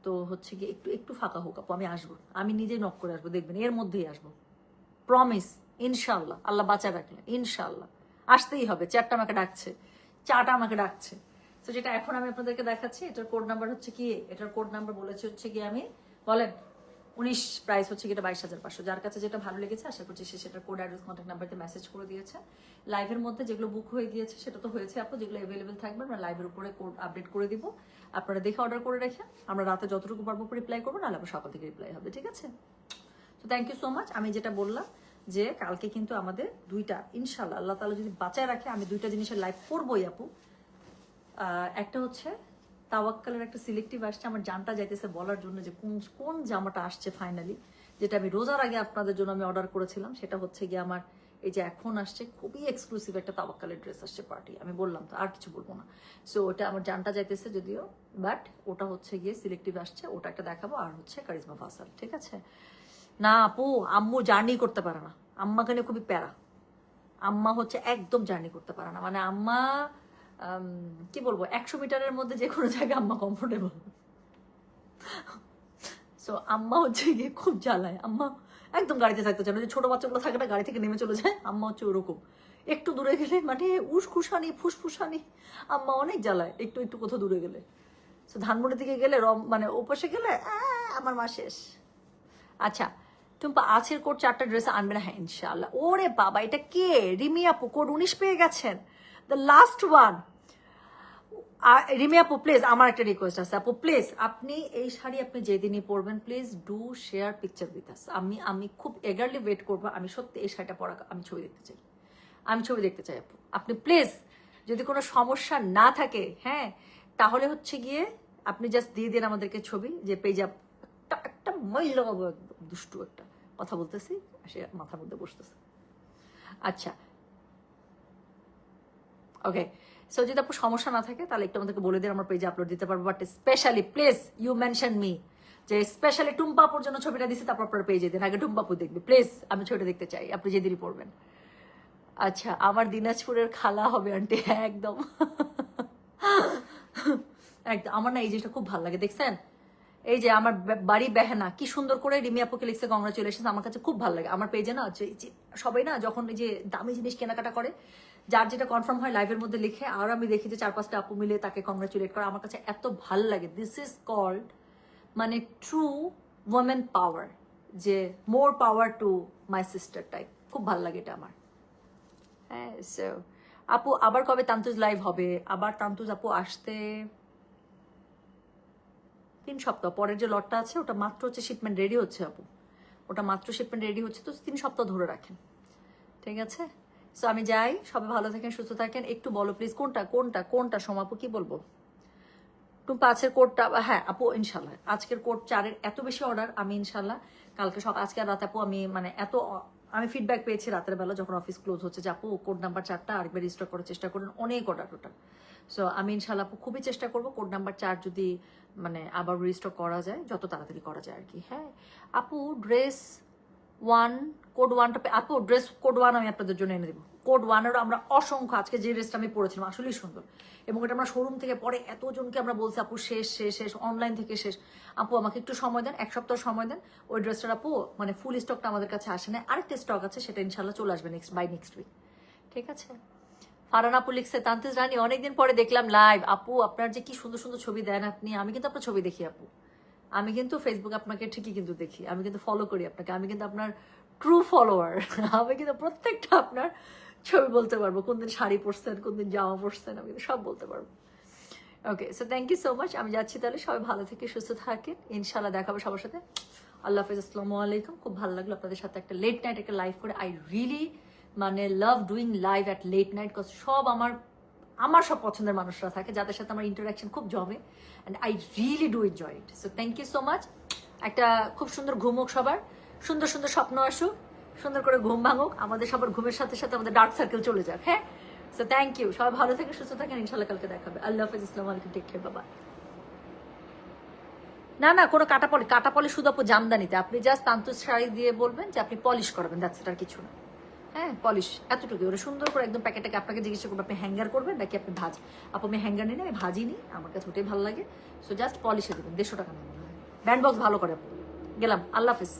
তো হচ্ছে কি একটু একটু ফাঁকা হোক আপু, আমি আসবো, আমি নিজেই নক করে আসবো, দেখবেন এর মধ্যেই আসবো, প্রমিস, ইনশাল্লাহ, আল্লাহ বাঁচা রাখলে ইনশাল্লাহ আসতেই হবে। চাটা আমাকে ডাকছে। তো যেটা এখন আমি আপনাদেরকে দেখাচ্ছি, এটার কোড নাম্বার হচ্ছে কি, এটার কোড নাম্বার বলেছি হচ্ছে কি আমি বলেন 19, প্রাইস হচ্ছে কি এটা 22,500। যার কাছে যেটা ভালো লেগেছে আশা করছি সে সেটার কোড অ্যাড্রেস কন্ট্যাক্ট নাম্বারতে মেসেজ করে দিয়েছে। লাইভের মধ্যে যেগুলো বুক হয়ে গিয়েছে সেটা তো হয়েছে আপু, যেগুলো অ্যাভেলেবেল থাকবে আমরা লাইভের উপরে কোড আপডেট করে দিব, আপনারা দেখে অর্ডার করে রেখে আমরা রাতে যতটুকু পারবো রিপ্লাই করবো, নাহলে আবার সকাল থেকে রিপ্লাই হবে, ঠিক আছে? তো থ্যাংক ইউ সো মাচ। আমি যেটা বললাম যে কালকে কিন্তু আমাদের দুইটা, ইনশাল্লাহ আল্লাহ তাআলা যদি বাঁচায় রাখে, আমি দুইটা জিনিসের লাইভ করবোই আপু। একটা হচ্ছে তাওয়াক্কালের একটা সিলেক্টিভ আসছে, আমার জানটা যাইতেছে বলার জন্য যে কোন জামাটা আসছে ফাইনালি, যেটা আমি রোজার আগে আপনাদের জন্য আমি অর্ডার করেছিলাম। সেটা হচ্ছে গিয়ে আমার এই যে এখন আসছে খুবই এক্সক্লুসিভ একটা তাওয়াক্কালের ড্রেস আসছে পার্টি, আমি বললাম তো আর কিছু বলবো না। সো ওটা আমার জানটা যাইতেছে যদিও, বাট ওটা হচ্ছে গিয়ে সিলেক্টিভ আসছে, ওটা একটা দেখাবো। আর হচ্ছে কারিজমা ফাসাল, ঠিক আছে? না আপু আম্মু জার্নি করতে পারে না, আম্মাকে নিয়ে খুবই প্যারা। আম্মা হচ্ছে একদম জার্নি করতে পারে না, মানে আম্মা কি বলবো 100 মিটারের মধ্যে যে কোনো জায়গায় আম্মা কমফোর্টেবল। সো আম্মা হচ্ছে গিয়ে খুব জ্বালায়, আম্মা একদম গাড়িতে থাকতে চায় না, যে ছোট বাচ্চাগুলো থাকে না গাড়ি থেকে নেমে চলে যায়, আম্মা হচ্ছে ওরকম। একটু দূরে গেলে মানে উসখুসানি ফুসফুসানি, আম্মা অনেক জ্বালায় একটু একটু কোথাও দূরে গেলে। সো ধানমন্ডির দিকে গেলে মানে ওপাশে গেলে আমার মা শেষ। আচ্ছা টুম্পা আজকের কোড 4টা ড্রেস আনবে না? হ্যাঁ ইনশাআল্লাহ। ওরে বাবা এটা কে? রিমি আপু কোড 19 পেয়ে গেছেন, দ্য লাস্ট ওয়ান। রিমি আপু প্লিজ আমার একটা রিকোয়েস্ট আছে আপু, প্লিজ আপনি এই শাড়ি আপনি যেদিনই পরবেন please do share picture with us. আমি খুব এগারলি ওয়েট করবো, আমি সত্যি এই শাড়িটা পরা আমি ছবি দেখতে চাই, আপু আপনি প্লিজ যদি কোনো সমস্যা না থাকে, হ্যাঁ, তাহলে হচ্ছে গিয়ে আপনি জাস্ট দিয়ে দিন আমাদেরকে ছবি যে পেজে একটা মহিলা বাবু একদম দুষ্টু একটা কথা বলতেছি, সে মাথার মধ্যে বসতেছে। আচ্ছা, ওকে, সো যদি আপনার সমস্যা না থাকে তাহলে একটু আমাদেরকে বলে দিন, আমরা পেজে আপলোড দিতে পারবো। But specially please you mention me, যে স্পেশালি টুম্পাপুর জন্য ছবিটা দিচ্ছি, তারপর আপনার পেজে দিন, আগে টুম্পাপু দেখবে প্লিজ, আমি ছবিটা দেখতে চাই, আপনি যেদিনই পড়বেন। আচ্ছা, আমার দিনাজপুরের খালা হবে আন্টি, একদম একদম। আমার না এই জিনিসটা খুব ভালো লাগে, দেখছেন, এই যে আমার বাড়ি বেহানা কি সুন্দর করে রিমি আপুকে লিখছে কংগ্রাচুলেশন, আমার কাছে খুব ভালো লাগে। আমার পেজে না সবাই না যখন এই যে দামি জিনিস কেনাকাটা করে, যার যেটা কনফার্ম হয় লাইভের মধ্যে লিখে, আর আমি দেখি যে 4-5টা আপু মিলে তাকে কংগ্রাচুলেট করে, আমার কাছে এত ভালো লাগে। দিস ইজ কল্ড মানে ট্রু ওমেন পাওয়ার, যে more power to my sister type, খুব ভালো লাগে এটা আমার। হ্যাঁ, সো আপু আবার কবে তান্তুজ লাইভ হবে? আবার তান্তুজ আপু আসতে 3 সপ্তাহ পরের যে লটটা আছে ওটা মাত্র হচ্ছে শিপমেন্ট রেডি হচ্ছে আপু, ওটা মাত্র শিপমেন্ট রেডি হচ্ছে, তো 3 সপ্তাহ ধরে রাখেন, ঠিক আছে? সো আমি যাই, সবাই ভালো থাকেন, সুস্থ থাকেন। একটু বলো প্লিজ কোনটা কোনটা কোনটা সোমা আপু, কি বলবো? টুম্পা আজকের কোডটা, হ্যাঁ আপু ইনশাল্লাহ আজকের কোড 4-এর এত বেশি অর্ডার, আমি ইনশাল্লাহ কালকে আজকে আর রাতে আপু আমি মানে আমি ফিডব্যাক পেয়েছি রাতের বেলা যখন অফিস ক্লোজ হচ্ছে, যে আপু কোড নাম্বার 4টা আরেকবার রেজিস্টার করার চেষ্টা করুন, অনেক অর্ডার টোটাল। সো আমি ইনশাল্লাহ আপু খুবই চেষ্টা করবো কোড নাম্বার 4 যদি মানে আবার রেজিস্টার করা যায়, যত তাড়াতাড়ি করা যায় আর কি। হ্যাঁ আপু, ড্রেস 1 কোড 1টা আপু, ড্রেস কোড 1 আমি আপনাদের জন্য এনে দেবো। কোড 1-এরও আমরা অসংখ্য, আজকে যে ড্রেসটা আমি পরেছিলাম আসলেই সুন্দর, এবং এটা আমরা শোরুম থেকে পরে এতজনকে আমরা বলছি আপু শেষ শেষ শেষ, অনলাইন থেকে শেষ। আপু আমাকে একটু সময় দেন, 1 সপ্তাহ সময় দেন, ওই ড্রেসটার আপু মানে ফুল স্টকটা আমাদের কাছে আসে না, আরেকটা স্টক আছে, সেটা ইনশাল্লাহ চলে আসবে বাই নেক্সট উইক, ঠিক আছে? ফারহান আপু লিখছে তান্তিজ রানী অনেকদিন পরে দেখলাম লাইভ, আপু আপনার যে কি সুন্দর সুন্দর ছবি দেন আপনি, আমি কিন্তু আপনার ছবি দেখি আপু, আমি কিন্তু ফেসবুক আপনাকে ঠিকই কিন্তু দেখি, আমি কিন্তু ফলো করি আপনাকে, আমি কিন্তু আপনার ট্রু ফলোয়ার আমি কিন্তু প্রত্যেকটা আপনার ছবি বলতে পারবো, কোনদিন শাড়ি পরছেন, কোনদিন জামা পরছেন, আমি কিন্তু সব বলতে পারবো। Okay, so thank you so much, আমি যাচ্ছি তাহলে, সবাই ভালো থেকে সুস্থ থাকেন, ইনশাল্লাহ দেখাবো সবার সাথে। আল্লাহ হাফিজ, আসসালামু আলাইকুম। খুব ভালো লাগলো আপনাদের সাথে একটা লেট নাইট একটা লাইভ করে, আই রিয়েলি মানে love doing live at late night, because সব আমার সব পছন্দের মানুষরা থাকে, যাদের সাথে আমার ইন্টারাকশন খুব জমে, and I really do enjoy it. So thank you so much, একটা খুব সুন্দর ঘুম হোক সবার, সুন্দর সুন্দর স্বপ্ন আসুক, সুন্দর করে ঘুম ভাঙুক, আমাদের সবার ঘুমের সাথে সাথে আমাদের ডার্ক সার্কেল চলে যাক। হ্যাঁ, সো থ্যাংক ইউ, সবাই ভালো থেকে সুস্থ থাকেন, ইনশাল্লাহ কালকে দেখাবে। আল্লাহ হাফিজ, আসসালামু আলাইকুম, টেক কেয়ার, বাবা। না না, কোনো কাটা পলিশ শুধু আপু জামদানিতে, আপনি জাস্ট তান্তুজ শাড়ি দিয়ে বলবেন যে আপনি পলিশ করাবেন, দ্যাটস ইট, আর কিছু না। হ্যাঁ, পলিশ এতটুকু, ওরা সুন্দর করে একদম প্যাকেটটাকে আপনাকে জিজ্ঞেস করবো আপনি হ্যাঙ্গার করবেন নাকি আপনি ভাজ, আপু আমি হ্যাঙ্গার নিই না, আমি ভাজি নিই, আমার কাছে ওটাই ভালো লাগে। সো জাস্ট পলিশে দেবেন, 150 টাকা নেবেন, ব্যান্ড বক্স ভালো করে আপু। গেলাম, আল্লাহ হাফিজ।